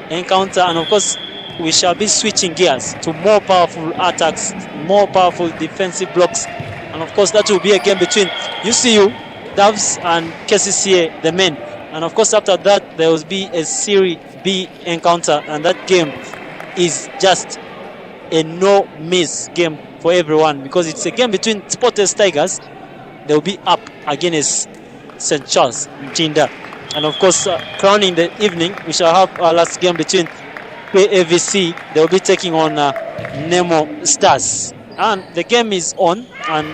Speaker 1: encounter, and of course, we shall be switching gears to more powerful attacks, more powerful defensive blocks, and of course, that will be a game between UCU, Doves, and Kcca, the men. And of course, after that, there will be a Serie B encounter, and that game is just a no-miss game for everyone, because it's a game between Sporters Tigers. They will be up against St. Charles Mtinda. And of course, crowning the evening, we shall have our last game between KAVC. They will be taking on Nemo Stars. And the game is on, and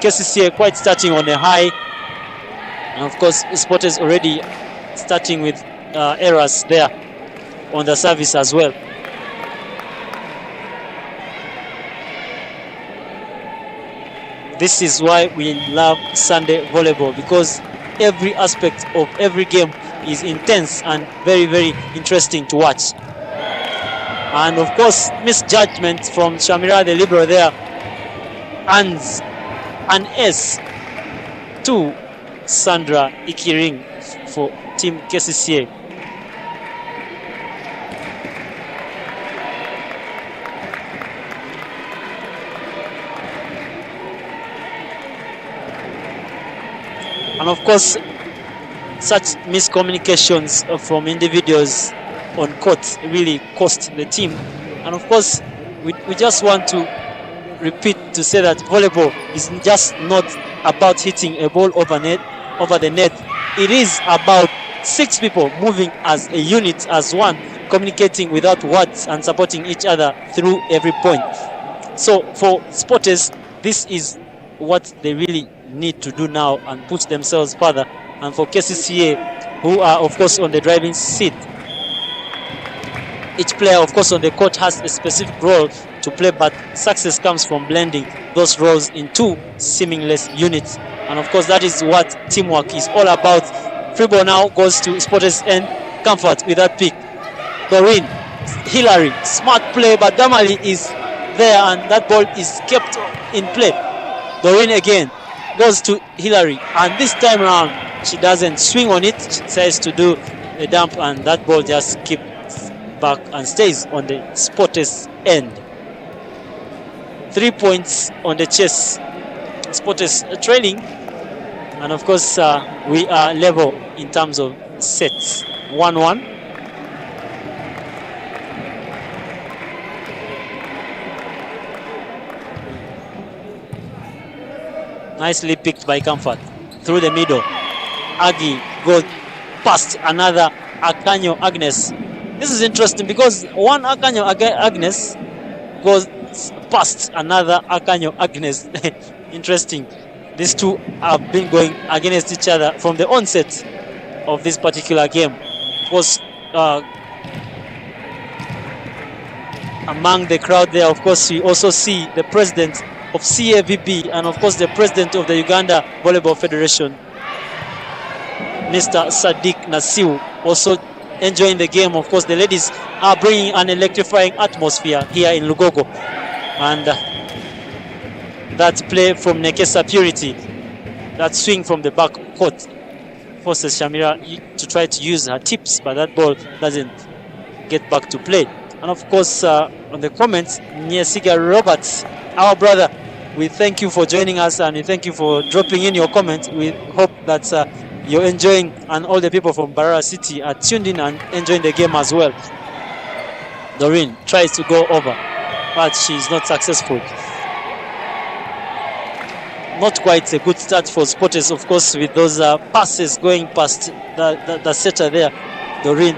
Speaker 1: Kcca quite starting on a high. And of course, Sporters already starting with errors there on the service as well. This is why we love Sunday volleyball, because every aspect of every game is intense and very, very interesting to watch. And of course, misjudgment from Shamira, the libero there, and an S to Sandra Ikiring for Team Kcca. And of course, such miscommunications from individuals on court really cost the team. And of course, we just want to repeat to say that volleyball is just not about hitting a ball over the net. It is about 6 people moving as a unit, as one, communicating without words and supporting each other through every point. So for Spotters, this is what they really need to do now and push themselves further. And for Kcca, who are of course on the driving seat, each player of course on the court has a specific role to play, but success comes from blending those roles in two seamless units. And of course that is what teamwork is all about. Free ball now goes to Spotters end. Comfort with that pick. Doreen, Hillary, smart play, but Damali is there and that ball is kept in play. Doreen again goes to Hillary, and this time around she doesn't swing on it. She decides to do a dump, and that ball just keeps back and stays on the Spotters end. 3 points on the chase. Spotters trailing, and of course we are level in terms of sets. 1-1. Nicely picked by Comfort through the middle. Aggie goes past another Akanyo Agnes. This is interesting because one Akanyo Agnes goes past another Akanyo Agnes. Interesting. These two have been going against each other from the onset of this particular game. It was among the crowd there. Of course, we also see the president of CAVP and of course the president of the Uganda Volleyball Federation, Mr. Sadiq Nasiu, also enjoying the game. Of course, the ladies are bringing an electrifying atmosphere here in Lugogo, and that play from Nekesa Purity, that swing from the back court, forces Shamira to try to use her tips, but that ball doesn't get back to play. And of course, on the comments, Nyesiga Roberts, our brother, we thank you for joining us and we thank you for dropping in your comments. We hope that you're enjoying, and all the people from Barara City are tuned in and enjoying the game as well. Doreen tries to go over, but she's not successful. Not quite a good start for Spotters, of course, with those passes going past the setter there, Doreen.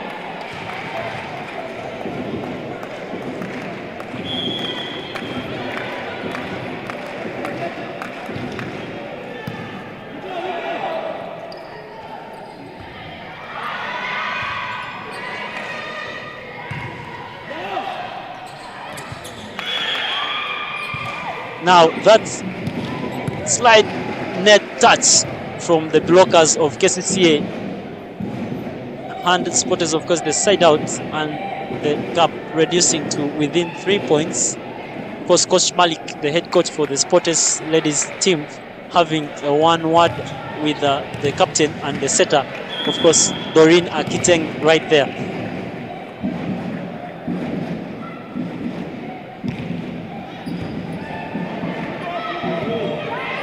Speaker 1: Now that's slide net touch from the blockers of Kcca, and Spotters of course the side out and the gap reducing to within 3 points. Of course, Coach Malik, the head coach for the Spotters ladies team, having a one word with the captain and the setter, of course Doreen Akiteng right there.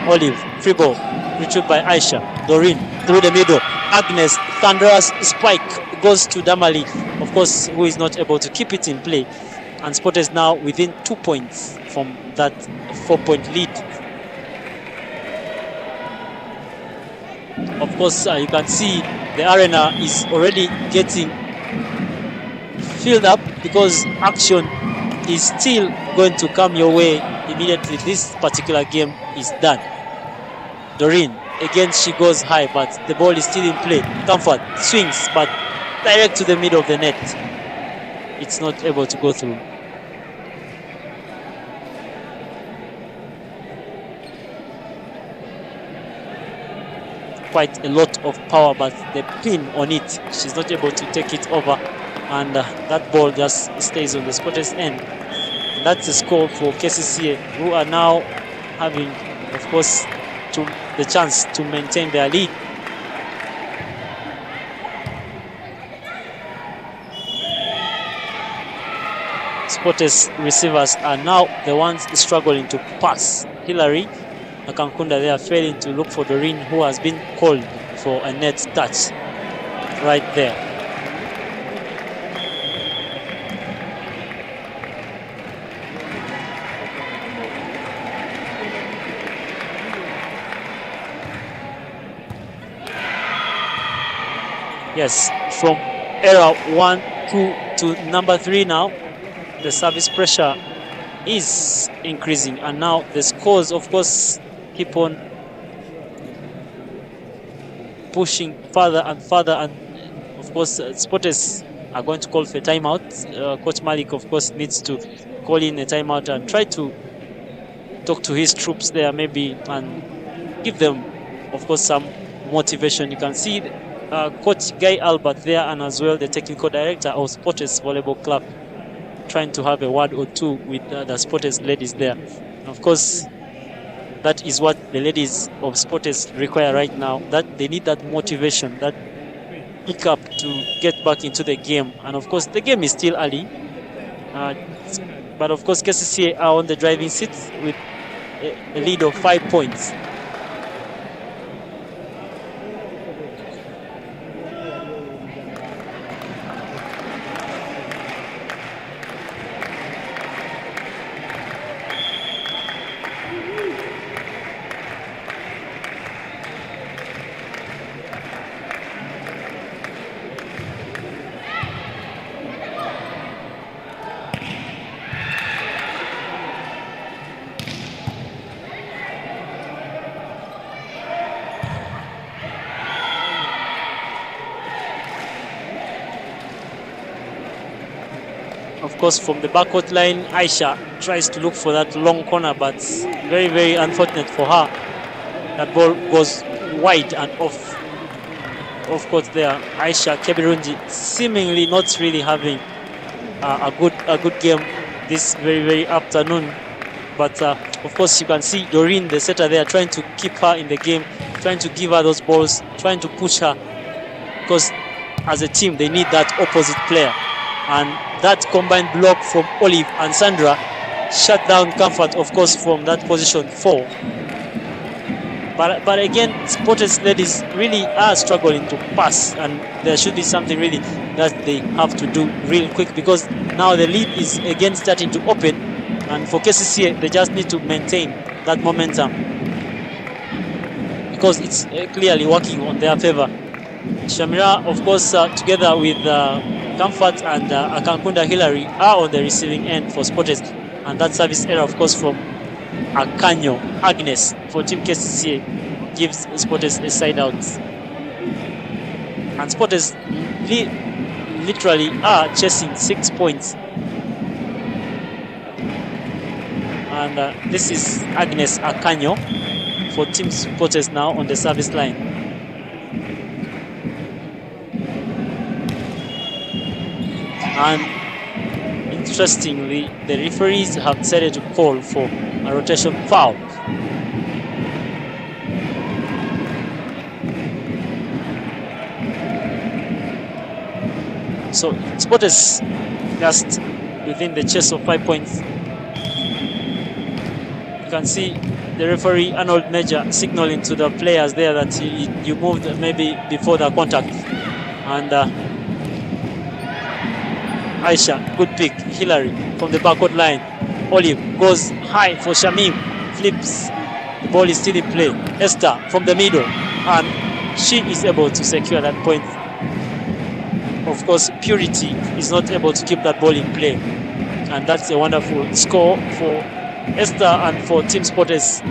Speaker 1: Olive, free ball, retrieved by Aisha. Doreen through the middle. Agnes, thunderous spike goes to Damali, of course, who is not able to keep it in play. And Spotters now within 2 points from that 4-point lead. Of course, you can see the arena is already getting filled up because action is still going to come your way immediately this particular game is done. Doreen, again she goes high, but the ball is still in play. Comfort swings, but direct to the middle of the net. It's not able to go through. Quite a lot of power, but the pin on it, she's not able to take it over, and that ball just stays on the Spotters end. And that's the score for Kcca, who are now having, of course, the chance to maintain their lead. Spotters receivers are now the ones struggling to pass. Hillary Akankunda, they are failing to look for Doreen, who has been called for a net touch right there. Yes, from era 1, 2 to number 3 now. The service pressure is increasing, and now the scores, of course, keep on pushing further and further. And of course, Spotters are going to call for a timeout. Coach Malik, of course, needs to call in a timeout and try to talk to his troops there, maybe, and give them, of course, some motivation. You can see Coach Guy Albert there, and as well the technical director of Spotters Volleyball Club, trying to have a word or two with the Spotters ladies there. And of course, that is what the ladies of Spotters require right now. That they need that motivation, that pick up to get back into the game. And of course, the game is still early, but of course, Kcca are on the driving seat with a lead of 5 points. Of course, from the backcourt line, Aisha tries to look for that long corner, but very, very unfortunate for her. That ball goes wide and off course there. Aisha Kebirunji seemingly not really having a good game this very afternoon. But of course, you can see Doreen, the setter there, trying to keep her in the game, trying to give her those balls, trying to push her, because as a team, they need that opposite player. And that combined block from Olive and Sandra shut down Comfort, of course, from that position 4. But again, Spotters ladies really are struggling to pass, and there should be something really that they have to do real quick, because now the lead is again starting to open, and for Kcca, they just need to maintain that momentum, because it's clearly working on their favor. Shamira, of course, together with Comfort and Akankunda Hillary are on the receiving end for Spotters, and that service error, of course, from Akanyo Agnes for Team Kcca gives Spotters a side out. And Spotters literally are chasing 6 points. And this is Agnes Akanyo for Team Spotters now on the service line. And interestingly, the referees have decided to call for a rotation foul. So Spotters just within the chase of 5 points. You can see the referee Arnold Major signaling to the players there that you moved maybe before the contact. And Aisha, good pick. Hillary from the backcourt line. Olive goes high for Shamim. Flips. The ball is still in play. Esther from the middle. And she is able to secure that point. Of course, Purity is not able to keep that ball in play. And that's a wonderful score for Esther and for Team Spotters.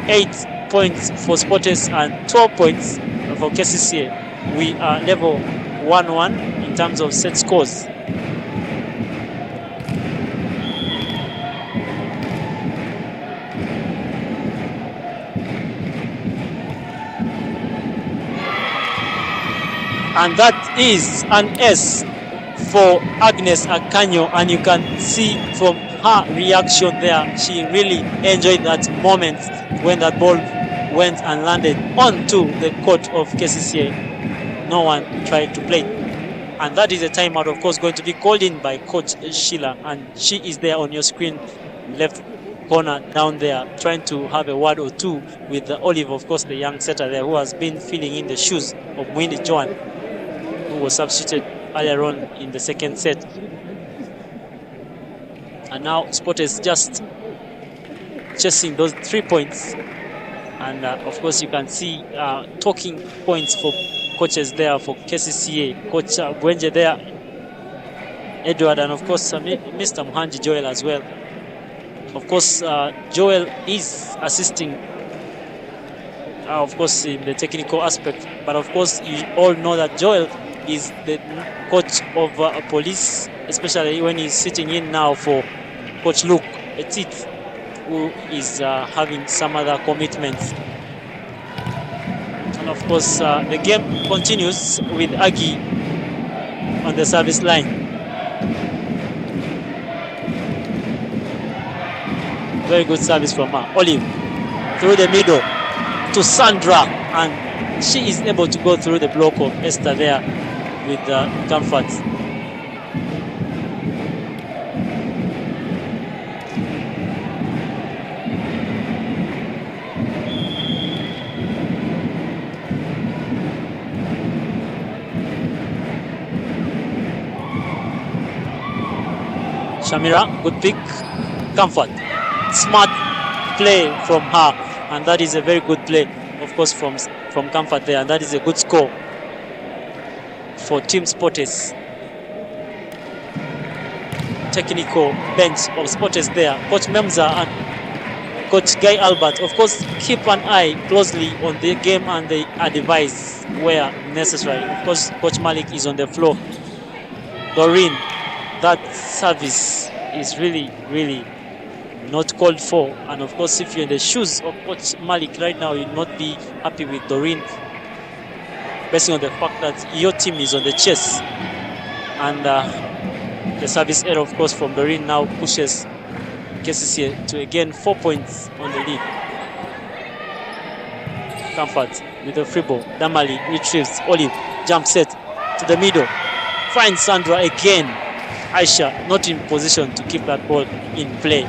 Speaker 1: 8 points for Spotters and 12 points for Kcca. We are level 1-1 in terms of set scores. And that is an S for Agnes Akanyo, and you can see from her reaction there, she really enjoyed that moment when that ball went and landed onto the court of Kcca. No one tried to play. And that is a timeout, of course, going to be called in by Coach Sheila, and she is there on your screen, left corner down there, trying to have a word or two with Olive, of course, the young setter there, who has been filling in the shoes of Mwindi Joan, who was substituted earlier on in the second set. And now Spotters just chasing those 3 points. And of course, you can see talking points for coaches there for Kcca. Coach Bwenje there, Edward, and of course Mr. Muhanji Joel as well. Of course, Joel is assisting, of course, in the technical aspect. But of course, you all know that Joel is the coach of police, especially when he's sitting in now for Coach Luke Petit, who is having some other commitments. And of course, the game continues with Aggie on the service line. Very good service from her. Olive through the middle to Sandra, and she is able to go through the block of Esther there with comfort. Shamira, good pick. Comfort. Smart play from her, and that is a very good play, of course, from Comfort there, and that is a good score for Team Sportes. Technical bench of Sportes there. Coach Memza and Coach Guy Albert, of course, keep an eye closely on the game and they advise where necessary. Of course, Coach Malik is on the floor. Doreen, that service is really, really not called for. And of course, if you're in the shoes of Coach Malik right now, you'll not be happy with Doreen, based on the fact that your team is on the chase. And the service error, of course, from Doreen now pushes Kcca to again 4 points on the lead. Comfort with a free ball. Damali retrieves. Olive jump set to the middle. Finds Sandra again. Aisha not in position to keep that ball in play.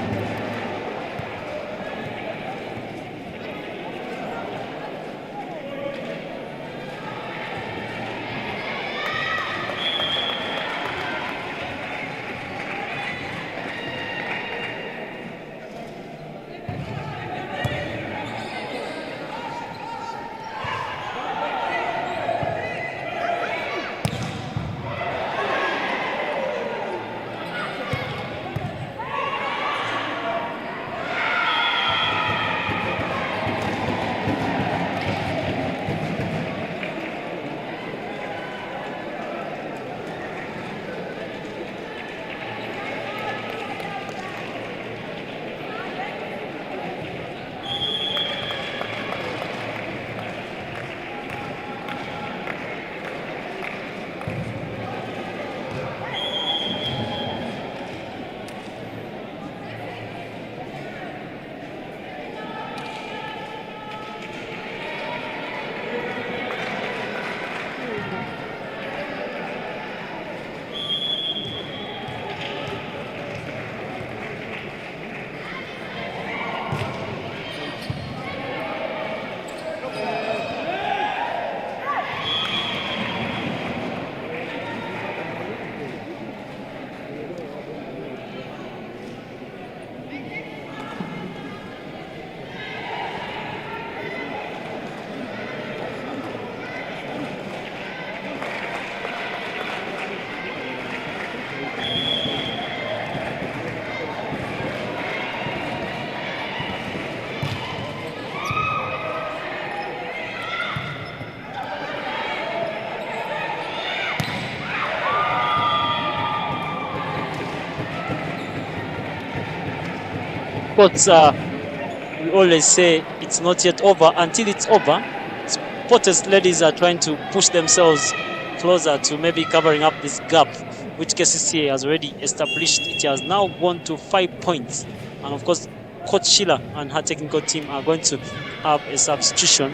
Speaker 1: But we always say it's not yet over until it's over. Sports ladies are trying to push themselves closer to maybe covering up this gap, which Kcca has already established. It has now gone to 5 points. And of course, Coach Sheila and her technical team are going to have a substitution.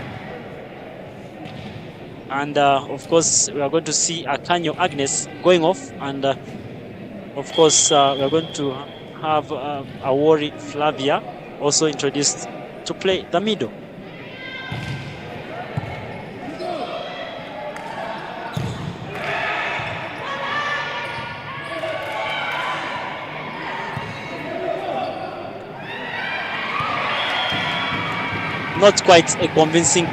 Speaker 1: And of course, we are going to see Akanyo Agnes going off. And of course, we are going to have Awori Flavia also introduced to play the middle. Not quite a convincing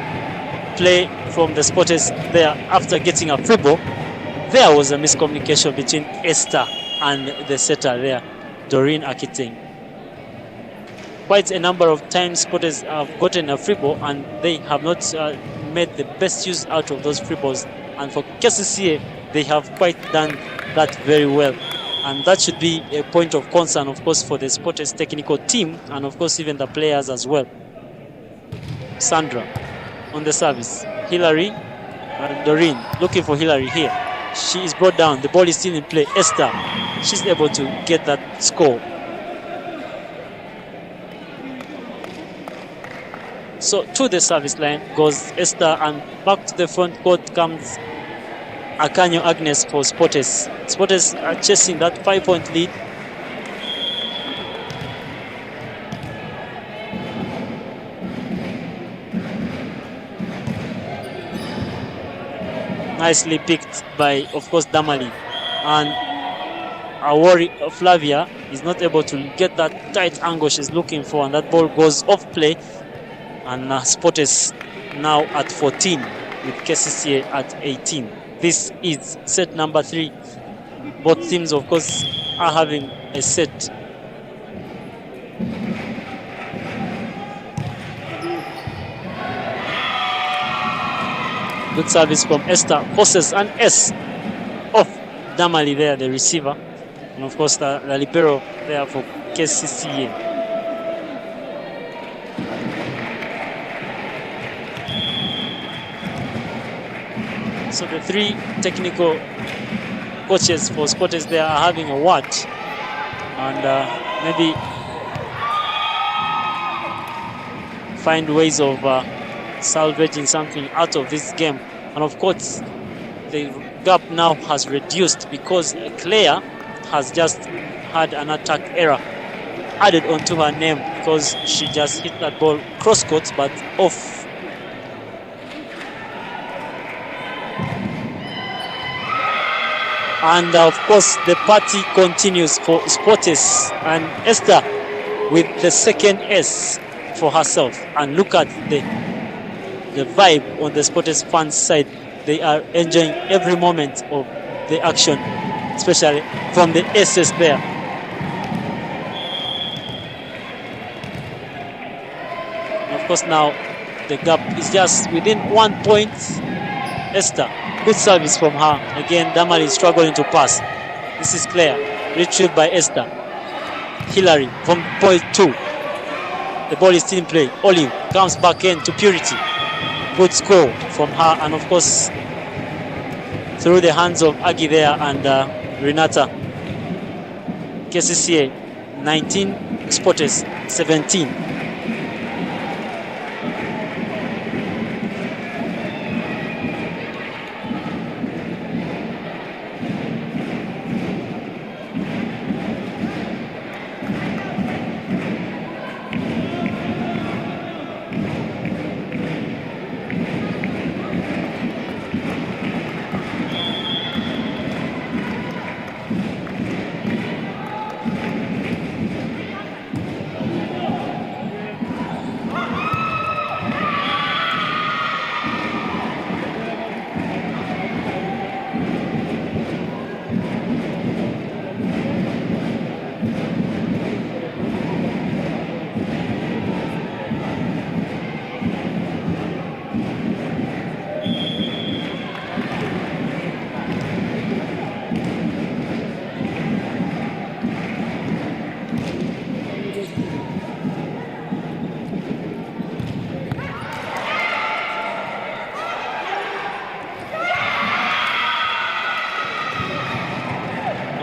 Speaker 1: play from the Sporters there after getting a free ball. There was a miscommunication between Esther and the setter there, Doreen Akiteng. quite a number of times Spotters have gotten a free ball and they have not made the best use out of those free balls. And for Kcca, they have quite done that very well. And that should be a point of concern, of course, for the Spotters technical team and, of course, even the players as well. Sandra on the service. Hillary, Doreen looking for Hillary here. She is brought down. The ball is still in play. Esther, she's able to get that score. So to the service line goes Esther, and back to the front court comes Akanyo Agnes for Spotters. Spotters are chasing that 5-point lead. Nicely picked by, of course, Damali. And Awori Flavia is not able to get that tight angle she's looking for, and that ball goes off play. And Spotters now at 14 with Kcca at 18. This is set number 3. Both teams, of course, are having a set. Good service from Esther. Forces an S off Damali there, the receiver. And of course, the libero there for Kcca. So the 3 technical coaches for Spotters there are having a watch and maybe find ways of salvaging something out of this game. And of course, the gap now has reduced because Claire has just had an attack error added onto her name because she just hit that ball cross court but off. And of course, the party continues for Spotters, and Esther with the second S for herself. And look at the vibe on the Spotters fans side. They are enjoying every moment of the action, especially from the S's there. And of course, now the gap is just within 1 point. Esther, good service from her. Again, Damali is struggling to pass. This is Claire, retrieved by Esther. Hillary from point 2. The ball is still in play. Olive comes back in to Purity. Good score from her, and of course, through the hands of Aggie there and Renata. Kcca 19, Spotters 17.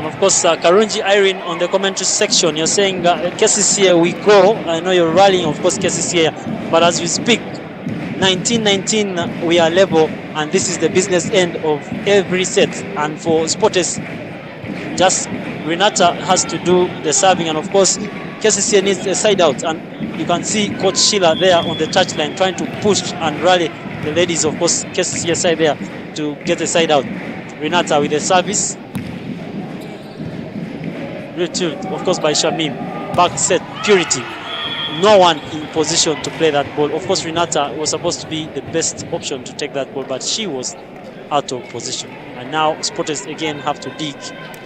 Speaker 1: Of course, Karunji Irene on the commentary section, you're saying Kcca we go. I know you're rallying, of course, Kcca, but as we speak, 19-19 we are level, and this is the business end of every set. And for Spotters, just Renata has to do the serving, and of course Kcca needs a side out, and you can see Coach Sheila there on the touchline trying to push and rally the ladies, of course, Kcca side there to get a side out. Renata with a service. Retrieved, of course, by Shamim. Back set, Purity. No one in position to play that ball. Of course, Renata was supposed to be the best option to take that ball, but she was out of position. And now Spotters again have to dig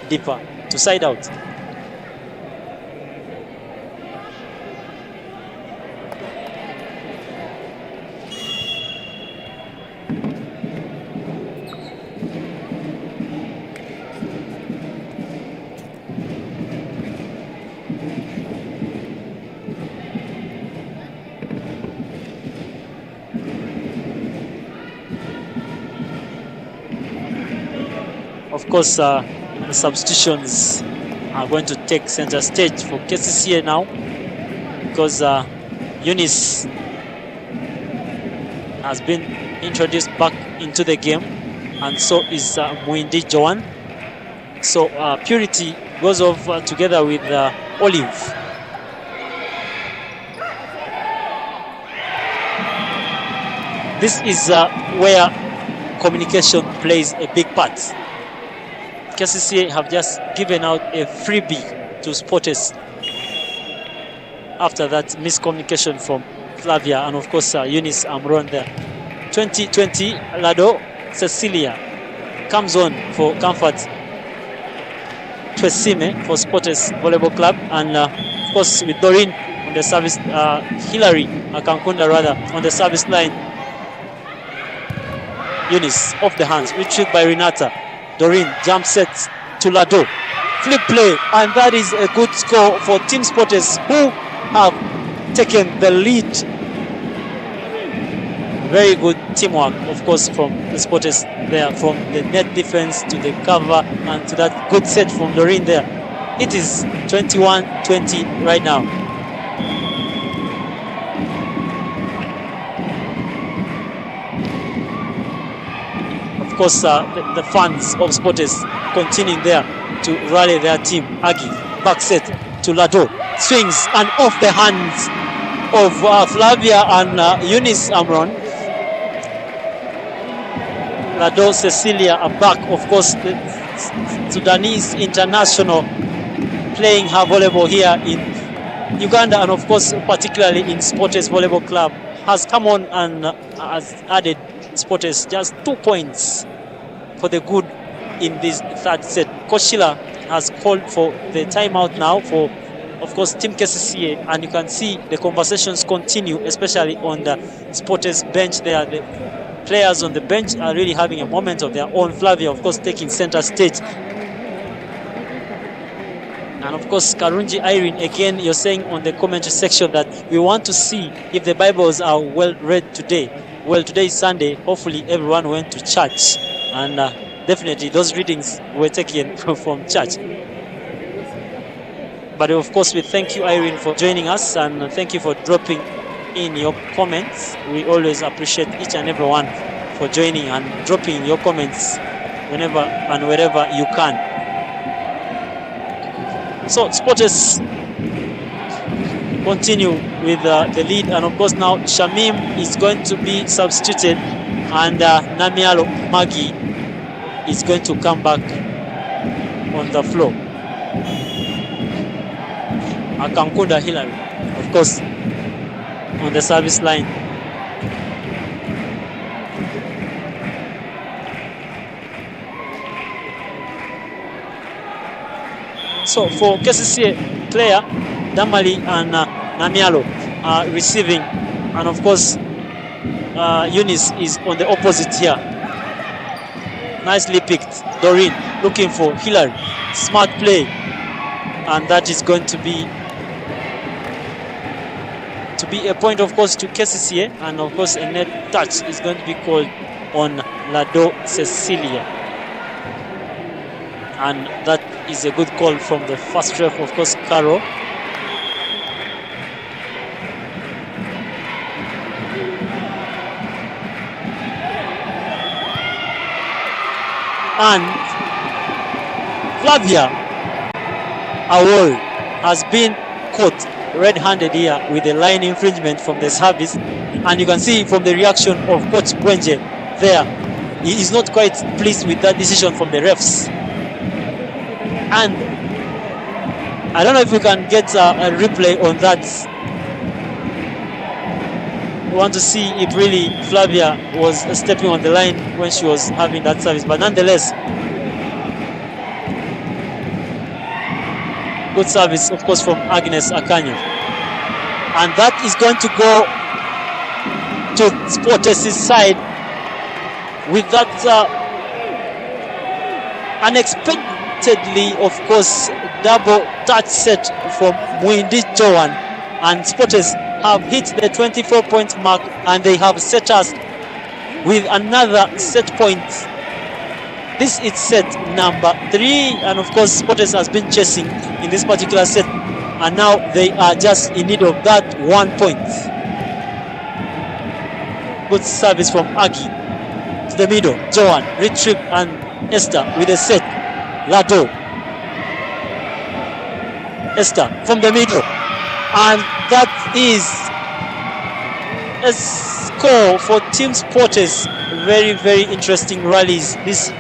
Speaker 1: deeper to side out. of course, the substitutions are going to take center stage for Kcca now, because Eunice has been introduced back into the game, and so is Muindi Joan. So Purity goes off together with Olive. This is where communication plays a big part. Kcca have just given out a freebie to Sporters after that miscommunication from Flavia and of course Eunice Amron there. 2020 Lado Cecilia comes on for Comfort Twesime for Sporters Volleyball Club, and of course with Doreen on the service, Hillary Akankunda rather on the service line. Eunice off the hands, retrieved by Renata. Doreen jump sets to Lado, flip play, and that is a good score for Team Sporters, who have taken the lead. Very good teamwork, of course, from the Sporters there, from the net defense to the cover and to that good set from Doreen there. It is 21-20 right now. Of course, the fans of Sporters continuing there to rally their team. Agi, back set to Lado, swings and off the hands of Flavia and Eunice Amron. Lado Cecilia are back, of course, the Sudanese international playing her volleyball here in Uganda, and of course particularly in Sporters Volleyball Club, has come on and has added Sporters just 2 points for the good in this third set. Coach Sheila has called for the timeout now for, of course, Team Kcca, and you can see the conversations continue, especially on the Sporters bench there. The players on the bench are really having a moment of their own. Flavia, of course, taking center stage. And of course, Karunji Irene, again, you're saying on the commentary section that we want to see if the Bibles are well read today. Well, today is Sunday. Hopefully everyone went to church, and definitely those readings were taken from church. But of course, we thank you, Irene, for joining us, and thank you for dropping in your comments. We always appreciate each and every one for joining and dropping your comments whenever and wherever you can. So Sporters continue with the lead, and of course now Shamim is going to be substituted, and Namialo Magi is going to come back on the floor. Akankunda Hillary, of course, on the service line. So for Kcca player, Damali and Namialo are receiving, and of course Eunice is on the opposite here. Nicely picked. Doreen looking for Hillary. Smart play, and that is going to be a point, of course, to Kcca, and of course a net touch is going to be called on Lado Cecilia, and that is a good call from the first ref, of course, Caro. And Flavia Awol has been caught red-handed here with a line infringement from the service, and you can see from the reaction of Coach Bwenje there, he is not quite pleased with that decision from the refs. And I don't know if we can get a replay on that. We want to see if really Flavia was stepping on the line when she was having that service, but nonetheless, good service, of course, from Agnes Akanyo. And that is going to go to Sporters' side with that unexpectedly, of course, double touch set from Muindi Joan. And Sporters have hit the 24-point mark, and they have set us with another set point This is set number 3, and of course Sporters has been chasing in this particular set, and now they are just in need of that 1 point. Good service from Aggie to the middle. Joan, retrieve, and Esther with a set. Lado. Esther from the middle, and that is a score for Team Sporters. Very, very interesting rallies this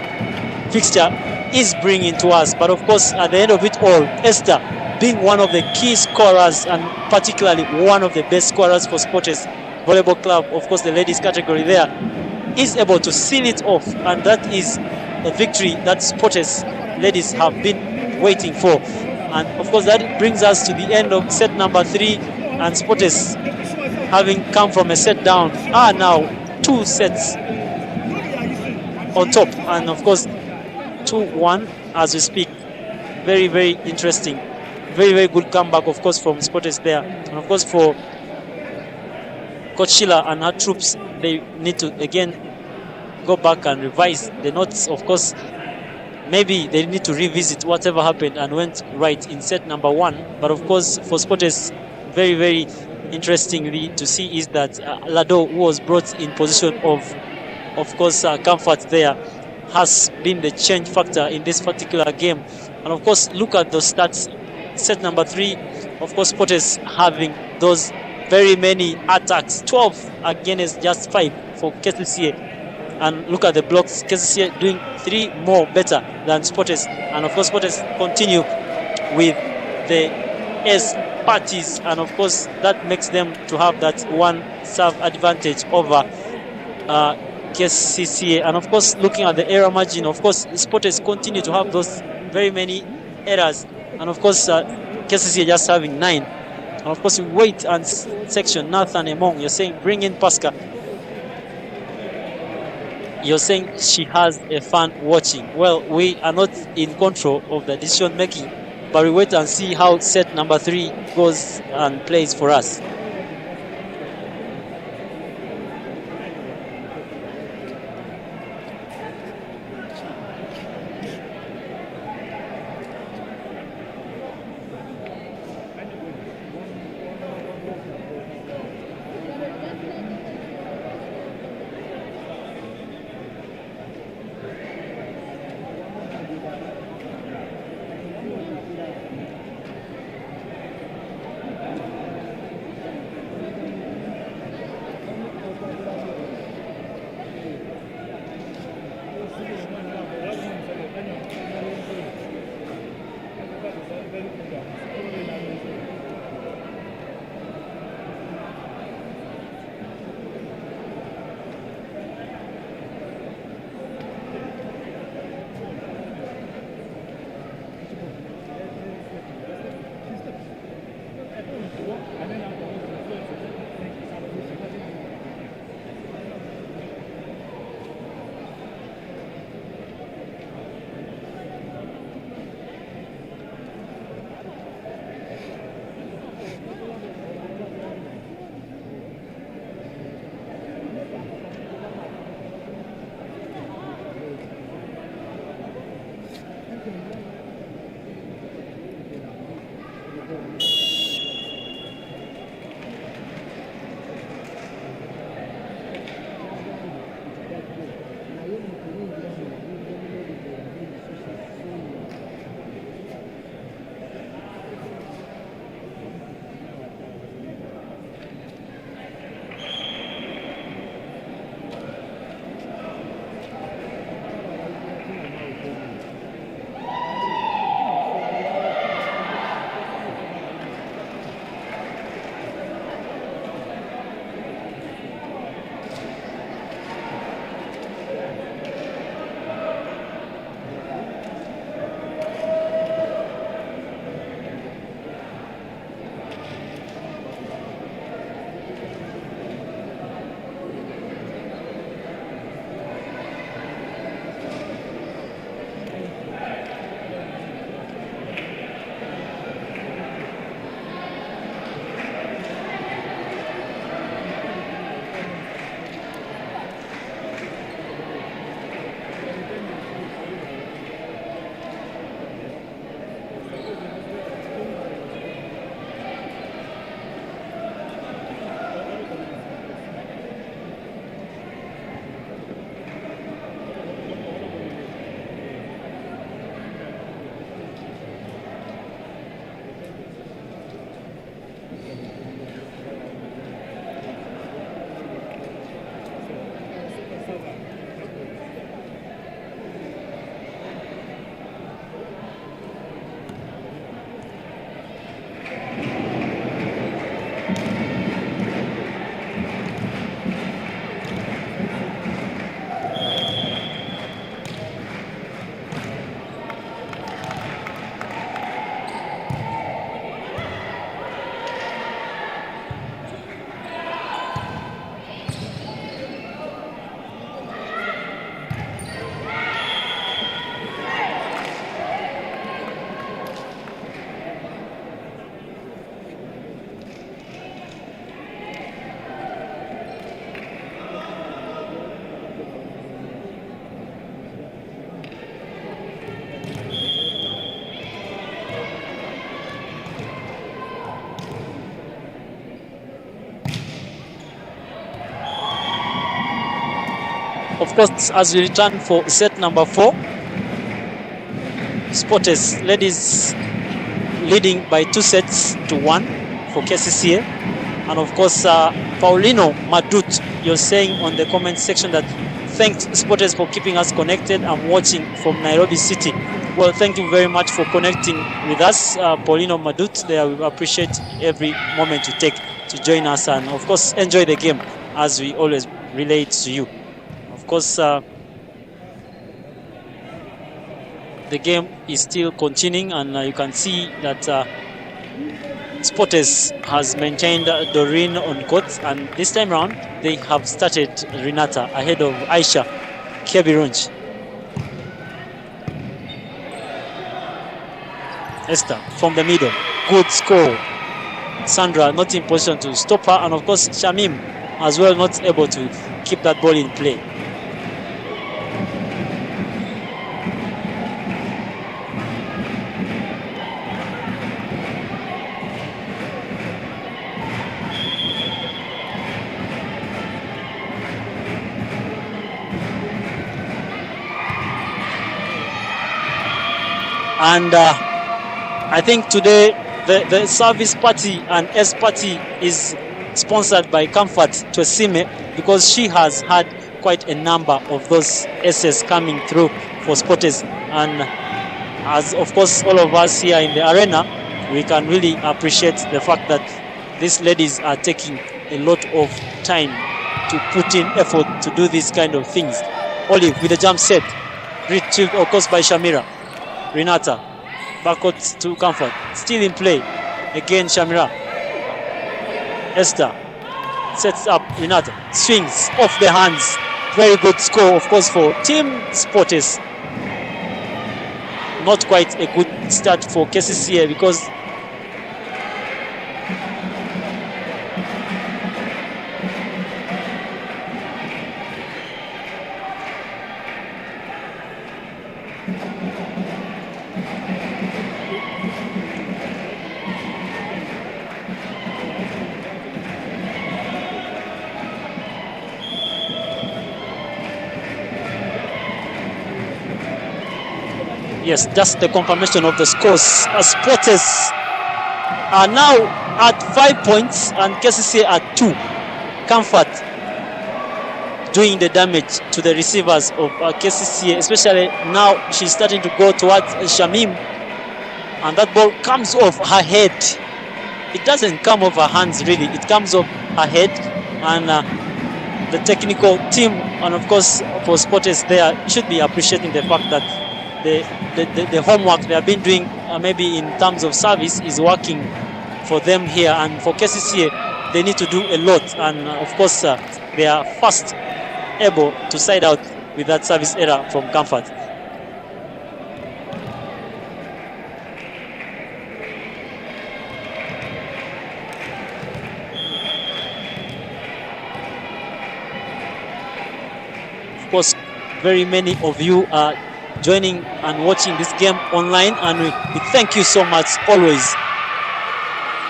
Speaker 1: fixture is bringing to us. But of course, at the end of it all, Esther being one of the key scorers, and particularly one of the best scorers for Sporters Volleyball Club, of course the ladies category there, is able to seal it off, and that is a victory that Sporters ladies have been waiting for. And of course that brings us to the end of set number 3, and Sporters, having come from a set down, are now 2 sets on top, and of course 2-1 as we speak. Very, very interesting, very, very good comeback, of course, from Sporters there. And of course for Coach Sheila and her troops, they need to again go back and revise the notes. Of course, maybe they need to revisit whatever happened and went right in set number 1. But of course for Sporters, very, very interestingly to see is that Lado, who was brought in position of course comfort there, has been the change factor in this particular game. And of course, look at those stats. Set number 3, of course, Sporters having those very many attacks, 12 against just 5 for Kcca. And look at the blocks, Kcca doing 3 more better than Sporters. And of course, Sporters continue with the ace parties, and of course that makes them to have that 1 serve advantage over Kcca. And of course, looking at the error margin, of course Sporters continue to have those very many errors, and of course Kcca just having 9. And of course we wait and section. Nathan Emong, you're saying bring in Pascal. You're saying she has a fan watching. Well, we are not in control of the decision making, but we wait and see how set number 3 goes and plays for us. of course, as we return for set number 4, Sporters ladies leading by 2-1 for Kcca. And of course, Paulino Madut, you're saying on the comment section that thanks Sporters for keeping us connected. I'm watching from Nairobi City. Well, thank you very much for connecting with us, Paulino Madut. There, we appreciate every moment you take to join us, and of course, enjoy the game as we always relay it to you. Of course, the game is still continuing, and you can see that Sporters has maintained Doreen on court, and this time round they have started Renata ahead of Aisha Kebirunj. Esther from the middle, good score. Sandra not in position to stop her, and of course Shamim as well not able to keep that ball in play. And I think today the service party and S party is sponsored by Comfort Twesime, because she has had quite a number of those S's coming through for Sporters. And as of course all of us here in the arena, we can really appreciate the fact that these ladies are taking a lot of time to put in effort to do these kind of things. Olive with the jump set, retrieved of course by Shamira. Renata, backward to Comfort, still in play. Again Shamira. Esther sets up Renata, swings off the hands. Very good score, of course, for Team Sporters. Not quite a good start for Kcca, because yes, just the confirmation of the scores. Sporters are now at 5 points and Kcca at 2. Comfort doing the damage to the receivers of Kcca, especially now she's starting to go towards Shamim, and that ball comes off her head. It doesn't come off her hands really, it comes off her head. And the technical team, and of course for Sporters, there should be appreciating the fact that the homework they have been doing maybe in terms of service is working for them here, and for Kcca they need to do a lot. And of course they are first able to side out with that service error from Comfort. Of course, very many of you are joining and watching this game online, and we thank you so much always.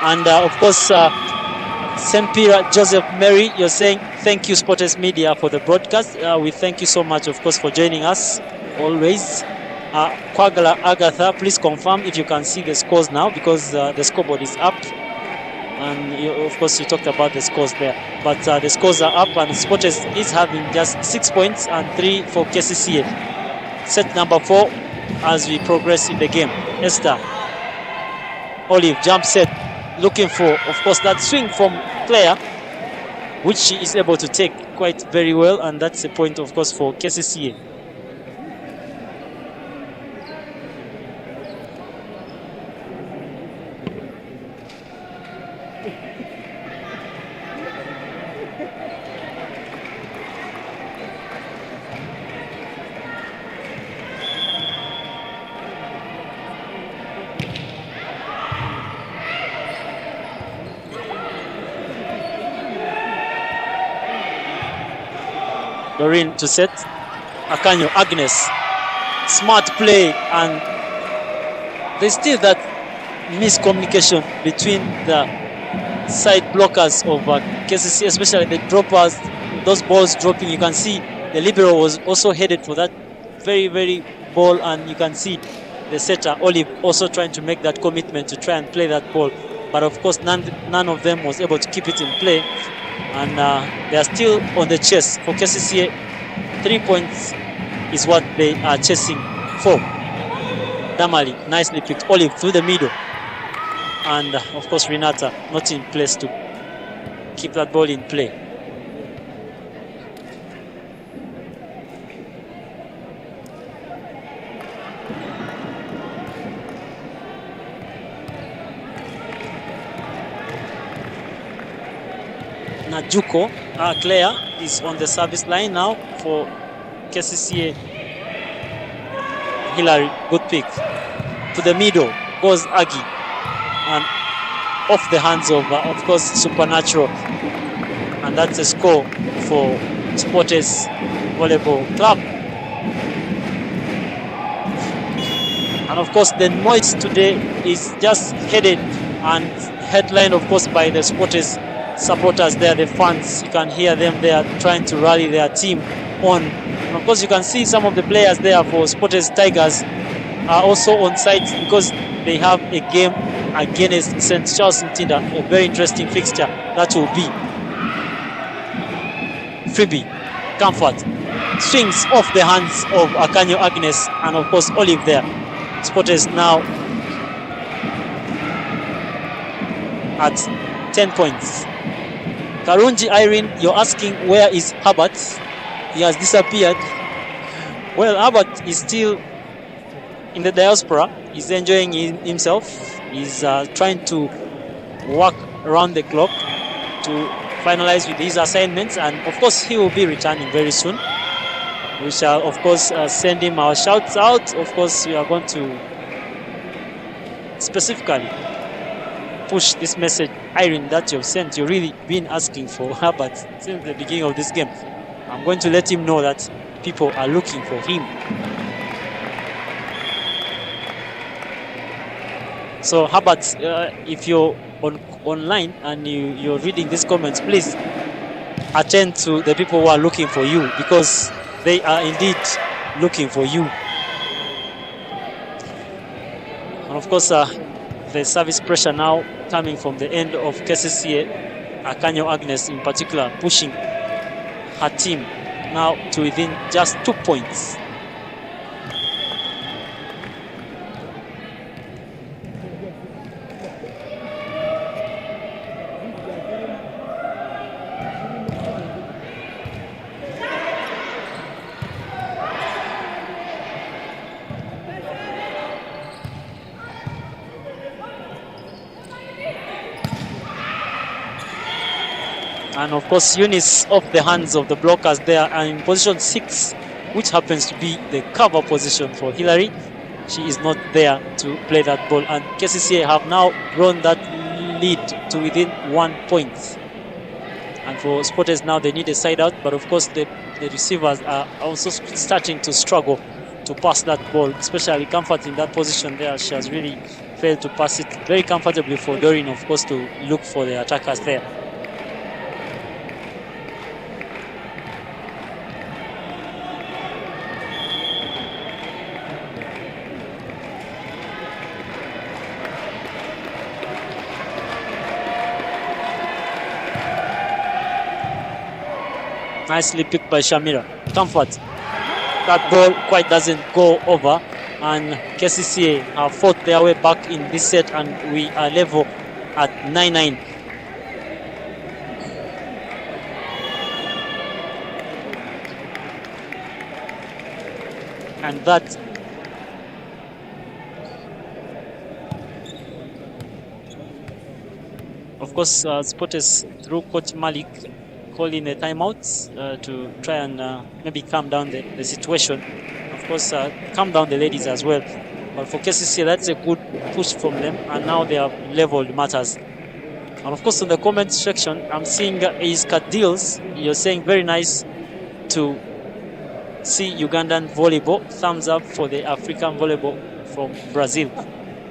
Speaker 1: And of course, Sempira Joseph Mary, you're saying thank you Sporters Media for the broadcast. We thank you so much, of course, for joining us always. Kwagala Agatha, please confirm if you can see the scores now, because the scoreboard is up. And of course you talked about the scores there, but the scores are up, and Sporters is having just 6 points and 3 for Kcca. Set number 4 as we progress in the game. Esther, Olive, jump set, looking for, of course, that swing from Claire, which she is able to take quite very well, and that's a point, of course, for Kcca. Doreen to set. Akanyo, Agnes. Smart play, and there's still that miscommunication between the side blockers of Kcca, especially the droppers, those balls dropping. You can see the libero was also headed for that very ball, and you can see the setter Olive also trying to make that commitment to try and play that ball, but of course none of them was able to keep it in play, and they are still on the chase for Kcca. 3 points is what they are chasing for. Damali nicely picked Olive through the middle, and of course Renata not in place to keep that ball in play. Najuko Claire is on the service line now for Kcca. Hillary, good pick. To the middle goes Agi, and off the hands of course, Supernatural. And that's a score for Sportes Volleyball Club. And of course, the noise today is just headed and headlined, of course, by the Sportes supporters there, the fans. You can hear them there trying to rally their team on. And of course, you can see some of the players there for Sportes Tigers are also on site because they have a game against St. Charles Ntinda, a very interesting fixture that will be. Freebie, Comfort, swings off the hands of Akanyo Agnes, and of course Olive there. Sportes now at 10 points. Karunji Irene, you're asking where is Herbert? He has disappeared. Well, Herbert is still in the diaspora. He's enjoying himself. He's trying to work around the clock to finalize with his assignments, and of course he will be returning very soon. We shall of course send him our shouts out. Of course, we are going to specifically push this message, Irene, that you've sent. You've really been asking for Herbert since the beginning of this game. I'm going to let him know that people are looking for him. So Herbert, if you're online and you're reading these comments, please attend to the people who are looking for you, because they are indeed looking for you. And of course, the service pressure now coming from the end of Kcca, Akanyo Agnes in particular, pushing her team now to within just 2 points. And of course, Eunice off the hands of the blockers there, and in position 6, which happens to be the cover position for Hillary. She is not there to play that ball, and Kcca have now grown that lead to within 1 point. And for Sporters now, they need a side out, but of course the receivers are also starting to struggle to pass that ball, especially Comfort in that position there. She has really failed to pass it very comfortably for Doreen, of course, to look for the attackers there. Nicely picked by Shamira. Comfort. That ball quite doesn't go over, and Kcca have fought their way back in this set, and we are level at 9-9. And that of course Sporters through Coach Malik calling a timeout to try and maybe calm down the situation. Of course, calm down the ladies as well. But for Kcca, that's a good push from them, and now they have leveled matters. And of course, in the comment section, I'm seeing Iska Deals. You're saying very nice to see Ugandan volleyball. Thumbs up for the African volleyball from Brazil.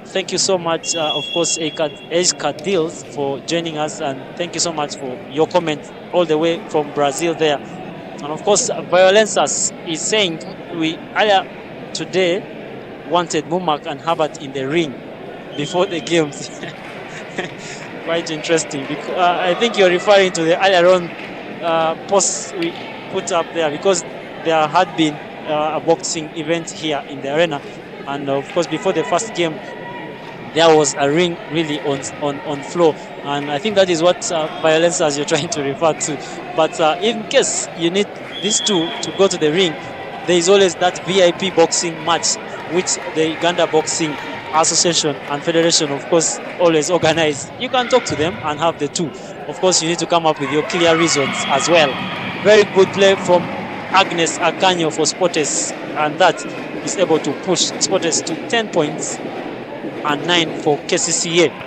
Speaker 1: Thank you so much, of course, Iska Deals, for joining us, and thank you so much for your comment all the way from Brazil there. And of course, Violencers is saying we earlier today wanted Mumak and Herbert in the ring before the games. Quite interesting. Because, I think you're referring to the earlier on posts we put up there, because there had been a boxing event here in the arena, and of course before the first game there was a ring really on floor, and I think that is what violence as you're trying to refer to. But in case you need these two to go to the ring, there is always that VIP boxing match which the Uganda Boxing Association and Federation of course always organize. You can talk to them and have the two. Of course you need to come up with your clear reasons as well. Very good play from Agnes Akanyo for Sportes, and that is able to push Sportes to 10 points and 9 for Kcca.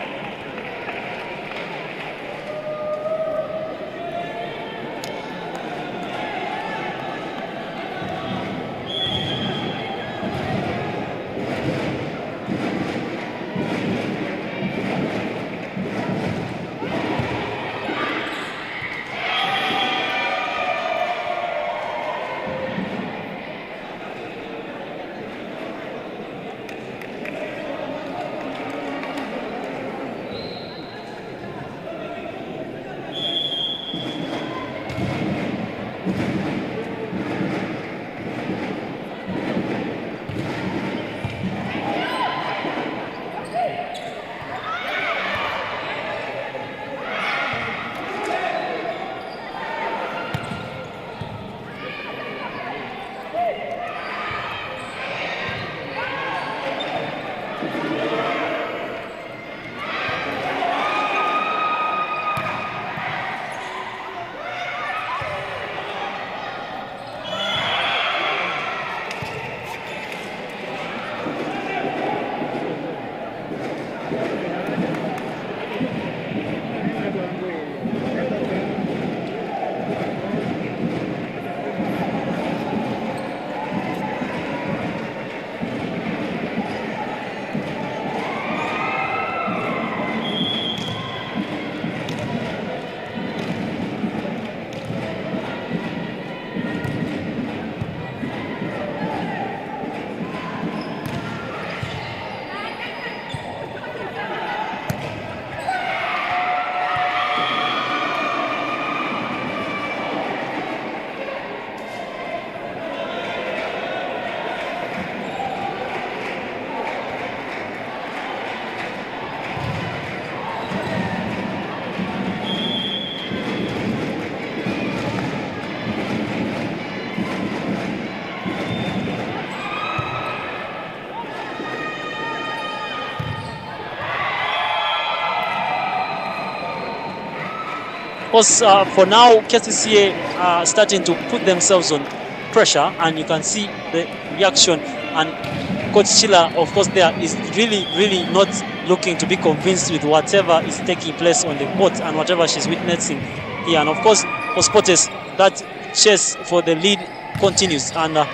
Speaker 1: Of course, for now, Kcca are starting to put themselves on pressure, and you can see the reaction. And Coach Chila, of course, there is really not looking to be convinced with whatever is taking place on the court and whatever she's witnessing here. And of course, for Sportes, that chase for the lead continues, and the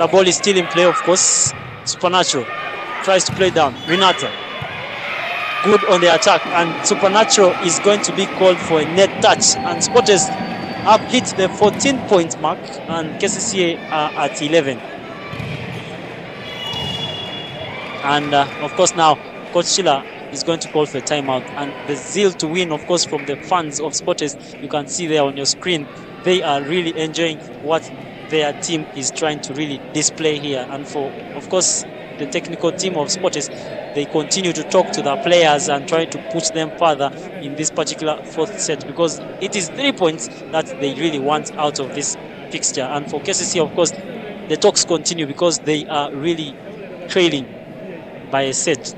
Speaker 1: ball is still in play. Of course, Supernatural tries to play down. Renata, good on the attack, and Supernatural is going to be called for a net touch, and Sportes have hit the 14-point mark, and Kcca are at 11. And of course now Coach Chila is going to call for a timeout, and the zeal to win, of course, from the fans of Sportes, you can see there on your screen. They are really enjoying what their team is trying to really display here. And for, of course, the technical team of Sportes, they continue to talk to the players and try to push them further in this particular fourth set, because it is 3 points that they really want out of this fixture. And for Kcca, of course, the talks continue because they are really trailing by a set.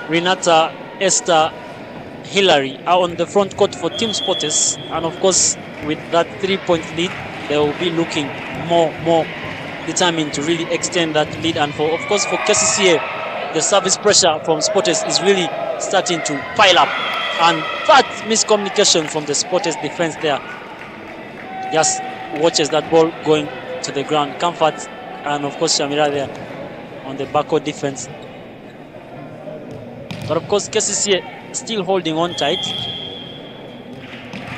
Speaker 1: Renata, Esther, Hillary are on the front court for Team Sports, and of course, with that 3-point lead, they will be looking more determined to really extend that lead. And of course, for Kcca, the service pressure from Sports is really starting to pile up, and that miscommunication from the Sports defense there just watches that ball going to the ground. Comfort and of course Shamira there on the backcourt defense. But of course Kcca still holding on tight.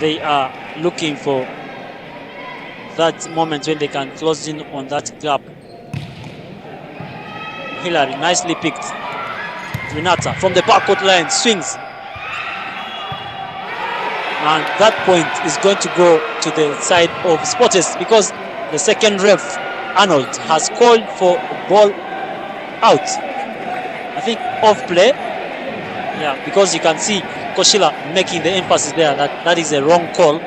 Speaker 1: They are looking for that moment when they can close in on that gap. Hillary nicely picked. Renata from the backcourt line swings. And that point is going to go to the side of Sports because the second ref, Arnold, has called for ball out. I think off play. Yeah, because you can see Koshila making the emphasis there that is a wrong call.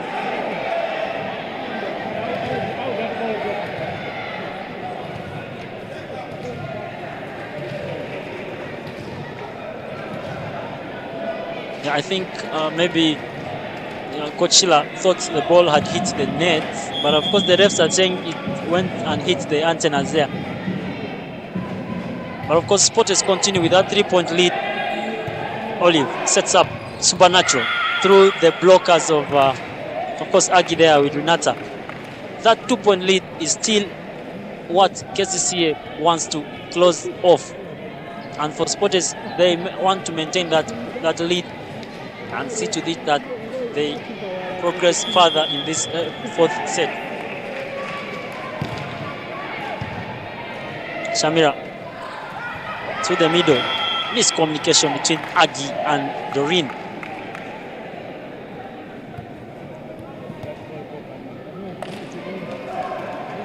Speaker 1: Yeah, I think maybe Coach Schiller thought the ball had hit the net, but of course the refs are saying it went and hit the antennas there. But of course Sports continue with that 3-point lead. Olive sets up Supernatural through the blockers of course Agi there with Renata. That 2-point lead is still what Kcca wants to close off, and for Sports they want to maintain that lead and see to it that they progress further in this fourth set. Shamira to the middle. Miscommunication between Agi and Doreen.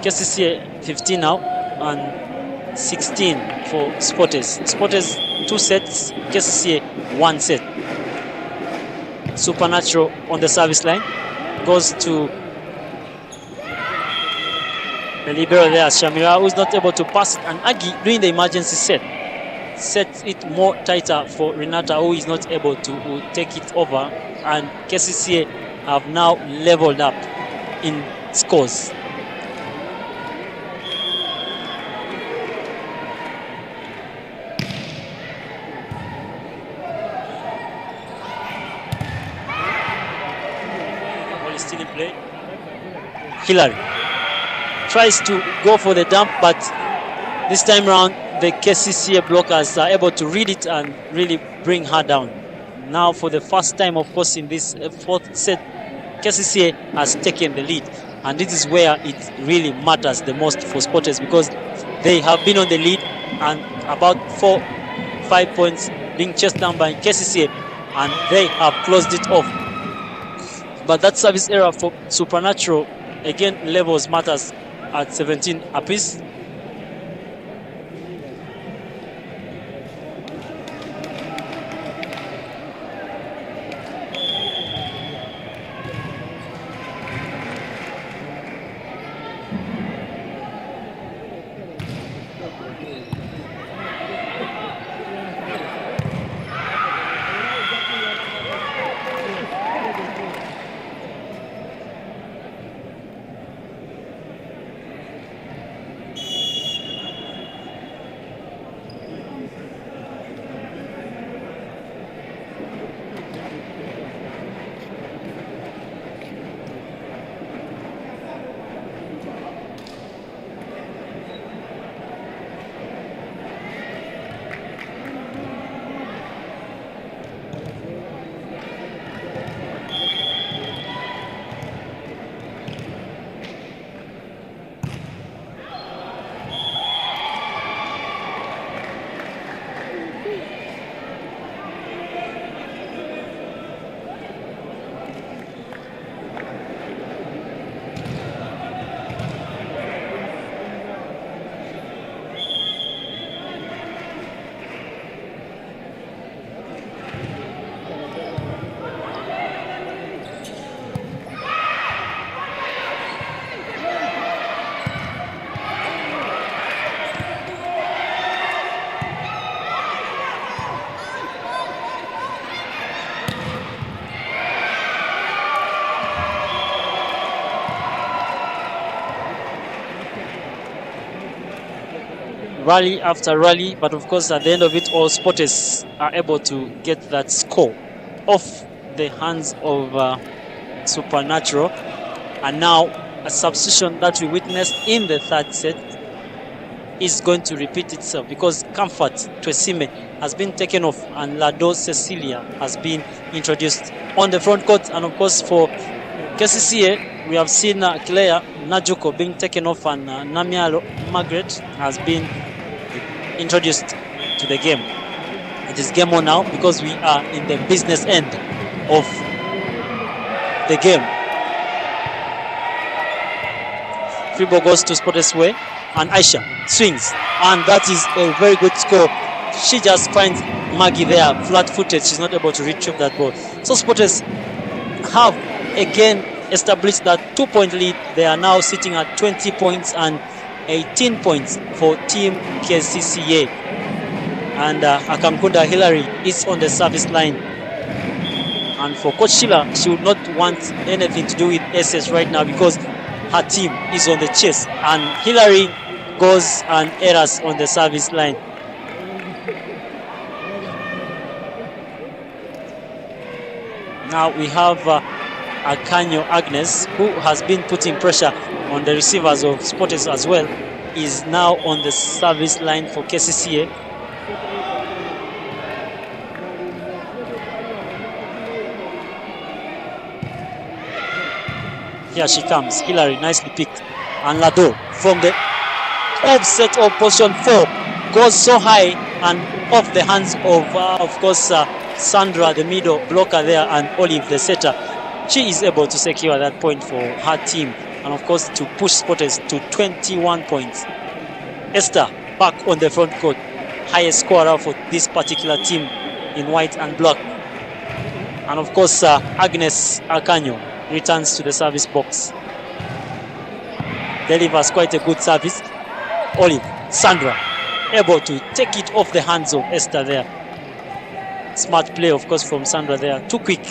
Speaker 1: Kcca 15 now and 16 for Sports. Sports 2 sets, Kcca 1 set. Supernatural on the service line goes to the libero there, Shamira, who is not able to pass it, and Agi doing the emergency sets it more tighter for Renata, who is not able to take it over, and Kcca have now leveled up in scores. Still in play. Hillary tries to go for the dump, but this time around the Kcca blockers are able to read it and really bring her down. Now for the first time, of course, in this fourth set, Kcca has taken the lead, and this is where it really matters the most for Sports, because they have been on the lead and about 4-5 points being chased down by Kcca, and they have closed it off. But that service error for Supernatural again levels matters at 17 apiece. rally after rally, but of course at the end of it all, Sporters are able to get that score off the hands of Supernatural. And now a substitution that we witnessed in the third set is going to repeat itself, because Comfort Twesime has been taken off and Lado Cecilia has been introduced on the front court. And of course for Kcca, we have seen Claire Najuko being taken off, and Namialo Margaret has been introduced to the game. It is game on now, because we are in the business end of the game. Free ball goes to Sporters' way, and Aisha swings, and that is a very good score. She just finds Maggie there flat-footed. She's not able to retrieve that ball. So Sporters have again established that 2-point lead. They are now sitting at 20 points and 18 points for Team Kcca. And Akamkunda Hillary is on the service line. And for Coach Sheila, she would not want anything to do with SS right now, because her team is on the chase. And Hillary goes and errors on the service line. Now we have Akanyo Agnes, who has been putting pressure on the receivers of Sporters as well, is now on the service line for Kcca. Here she comes, Hillary, nicely picked. And Lado from the offset of position 4 goes so high and off the hands of course, Sandra, the middle blocker there, and Olive, the setter. She is able to secure that point for her team, and of course to push Sporters to 21 points. Esther back on the front court, highest scorer for this particular team in white and black. And of course Agnes Akanyo returns to the service box, delivers quite a good service. Olive, Sandra, able to take it off the hands of Esther there. Smart play, of course, from Sandra there. Too quick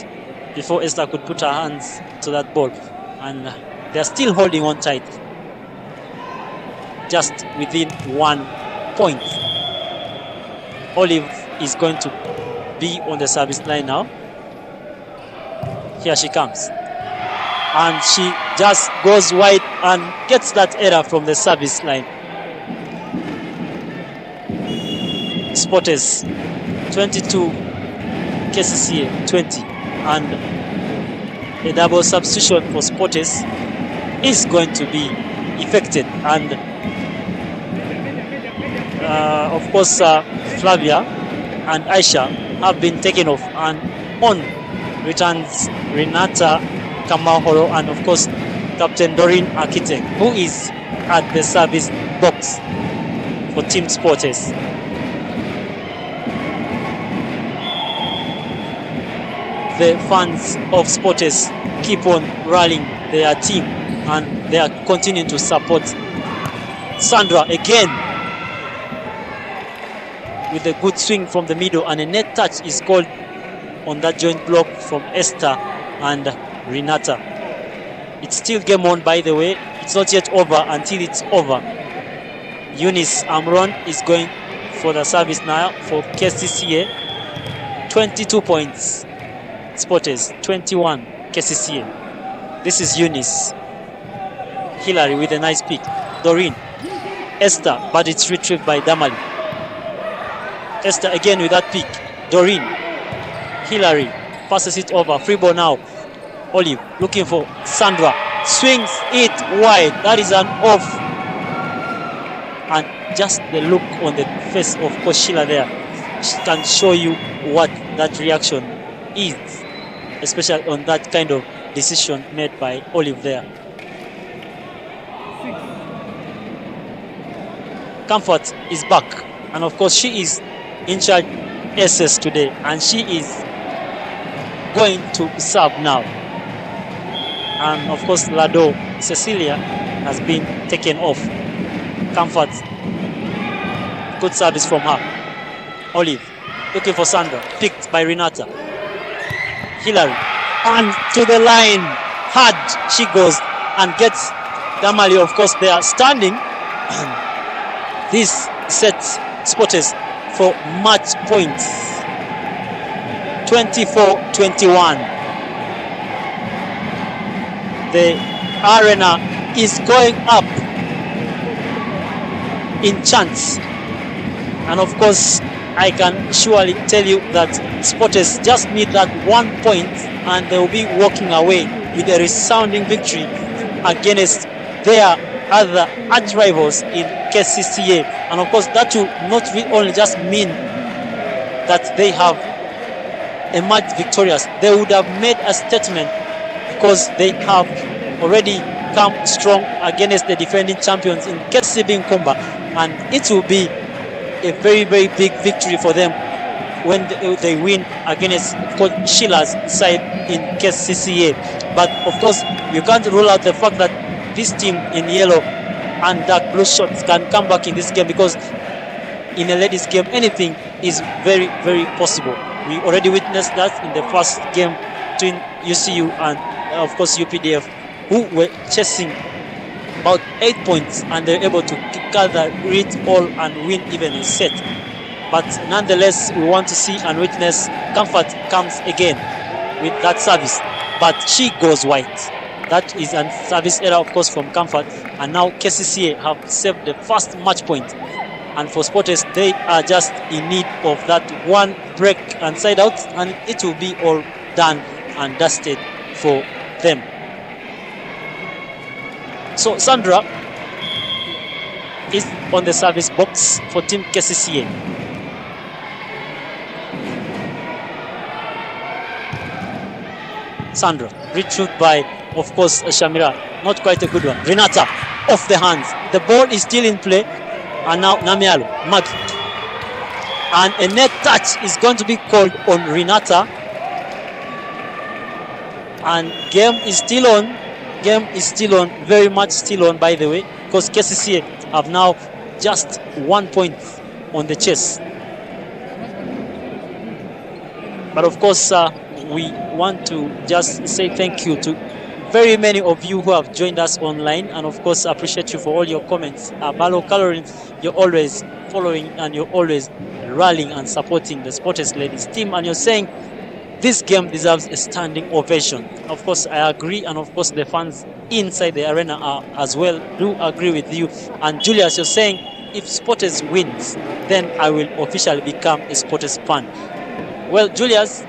Speaker 1: before Esther could put her hands to that ball. And they're still holding on tight, just within 1 point. Olive is going to be on the service line now. Here she comes. And she just goes wide and gets that error from the service line. Sporters 22, Kcca 20, and a double substitution for Sporters is going to be effected. And of course Flavia and Aisha have been taken off, and on returns Renata Kamahoro and of course Captain Doreen Akite, who is at the service box for Team Sporters. The fans of Sporters keep on rallying their team, and they are continuing to support. Sandra again with a good swing from the middle, and a net touch is called on that joint block from Esther and Renata. It's still game on, by the way. It's not yet over until it's over. Eunice Amron is going for the service now for Kcca. 22 points. Sporters 21, Kcca. This is Eunice. Hillary with a nice pick. Doreen. Esther, but it's retrieved by Damali. Esther again with that pick. Doreen. Hillary passes it over. Free ball now. Olive looking for Sandra. Swings it wide. That is an off. And just the look on the face of Coach Sheila there can show you what that reaction is, especially on that kind of decision made by Olive there. Comfort is back, and of course she is in charge SS today, and she is going to serve now. And of course Lado Cecilia has been taken off. Comfort, good service from her. Olive looking for Sandra, picked by Renata. Hillary, and to the line, hard she goes and gets Damali, of course they are standing. This sets Spotters for match points. 24-21. The arena is going up in chants, and of course I can surely tell you that Spotters just need that 1 point and they will be walking away with a resounding victory against their other arch rivals in Kcca. And of course that will not only just mean that they have emerged victorious, they would have made a statement because they have already come strong against the defending champions in Kcca being Komba, and it will be a very, very big victory for them when they win against Coach Sheila's side in Kcca. But of course you can't rule out the fact that this team in yellow and dark blue shorts can come back in this game, because in a ladies game anything is very, very possible. We already witnessed that in the first game between UCU and of course UPDF, who were chasing about 8 points and they were able to gather it all and win even a set. But nonetheless, we want to see and witness Comfort comes again with that service, but she goes white. That is a service error, of course, from Comfort, and now Kcca have saved the first match point. And for Spotters, they are just in need of that one break and side out, and it will be all done and dusted for them. So Sandra is on the service box for Team Kcca. Sandra, retrieved by, of course, Shamira. Not quite a good one. Renata, off the hands. The ball is still in play. And now Namialo, Maggie. And a net touch is going to be called on Renata. And game is still on. Game is still on. Very much still on, by the way, because Kcca have now just 1 point on the chase. But of course, we want to just say thank you to very many of you who have joined us online, and of course appreciate you for all your comments. Balo Calorin, you're always following and you're always rallying and supporting the Spotters ladies team, and you're saying this game deserves a standing ovation. Of course I agree, and of course the fans inside the arena are as well do agree with you. And Julius, you're saying if Spotters wins, then I will officially become a Spotters fan. Well, Julius,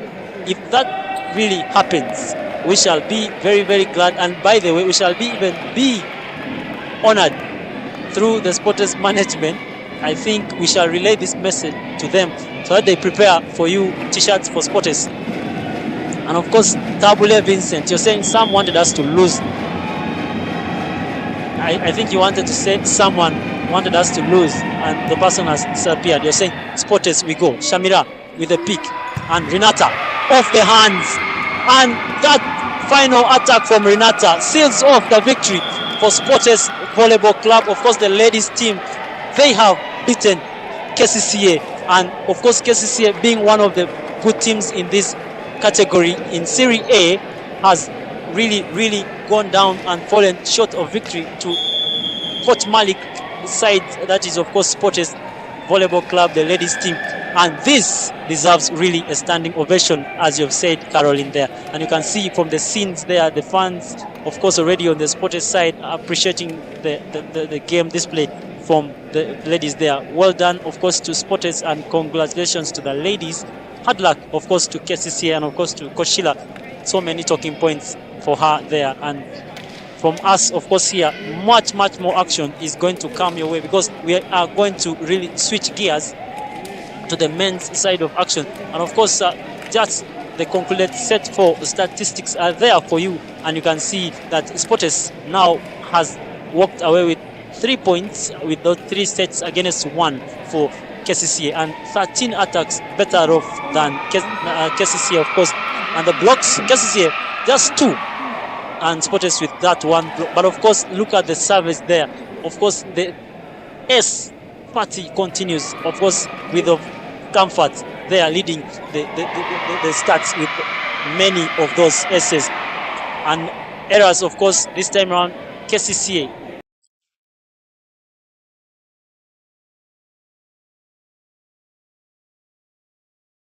Speaker 1: if that really happens, we shall be very, very glad. And by the way, we shall be honored through the Spotters management. I think we shall relay this message to them so that they prepare for you t-shirts for Spotters. And of course, Tabule Vincent, you're saying some wanted us to lose. I think you wanted to say someone wanted us to lose and the person has disappeared. You're saying Spotters we go. Shamira with a pick. And Renata off the hands, and that final attack from Renata seals off the victory for Spotters Volleyball Club. Of course the ladies team, they have beaten Kcca, and of course Kcca being one of the good teams in this category in Serie A has really gone down and fallen short of victory to Coach Malik side, that is of course Spotters Volleyball Club, the ladies team. And this deserves really a standing ovation, as you've said, Caroline, there. And you can see from the scenes there, the fans, of course, already on the Spotters side, appreciating the game display from the ladies there. Well done, of course, to Spotters, and congratulations to the ladies. Hard luck, of course, to Kcca and, of course, to Coach Sheila. So many talking points for her there. And from us, of course, here, much more action is going to come your way, because we are going to really switch gears to the men's side of action. And of course, just the concluded set 4 statistics are there for you, and you can see that Spotters now has walked away with 3 points with those 3 sets against 1 for Kcca, and 13 attacks better off than Kcca, of course. And the blocks, Kcca just 2, and Spotters with that 1 block. But of course, look at the service there. Of course, the S party continues, of course, with the Comfort. They are leading the stats with many of those S's. And errors, of course, this time around, Kcca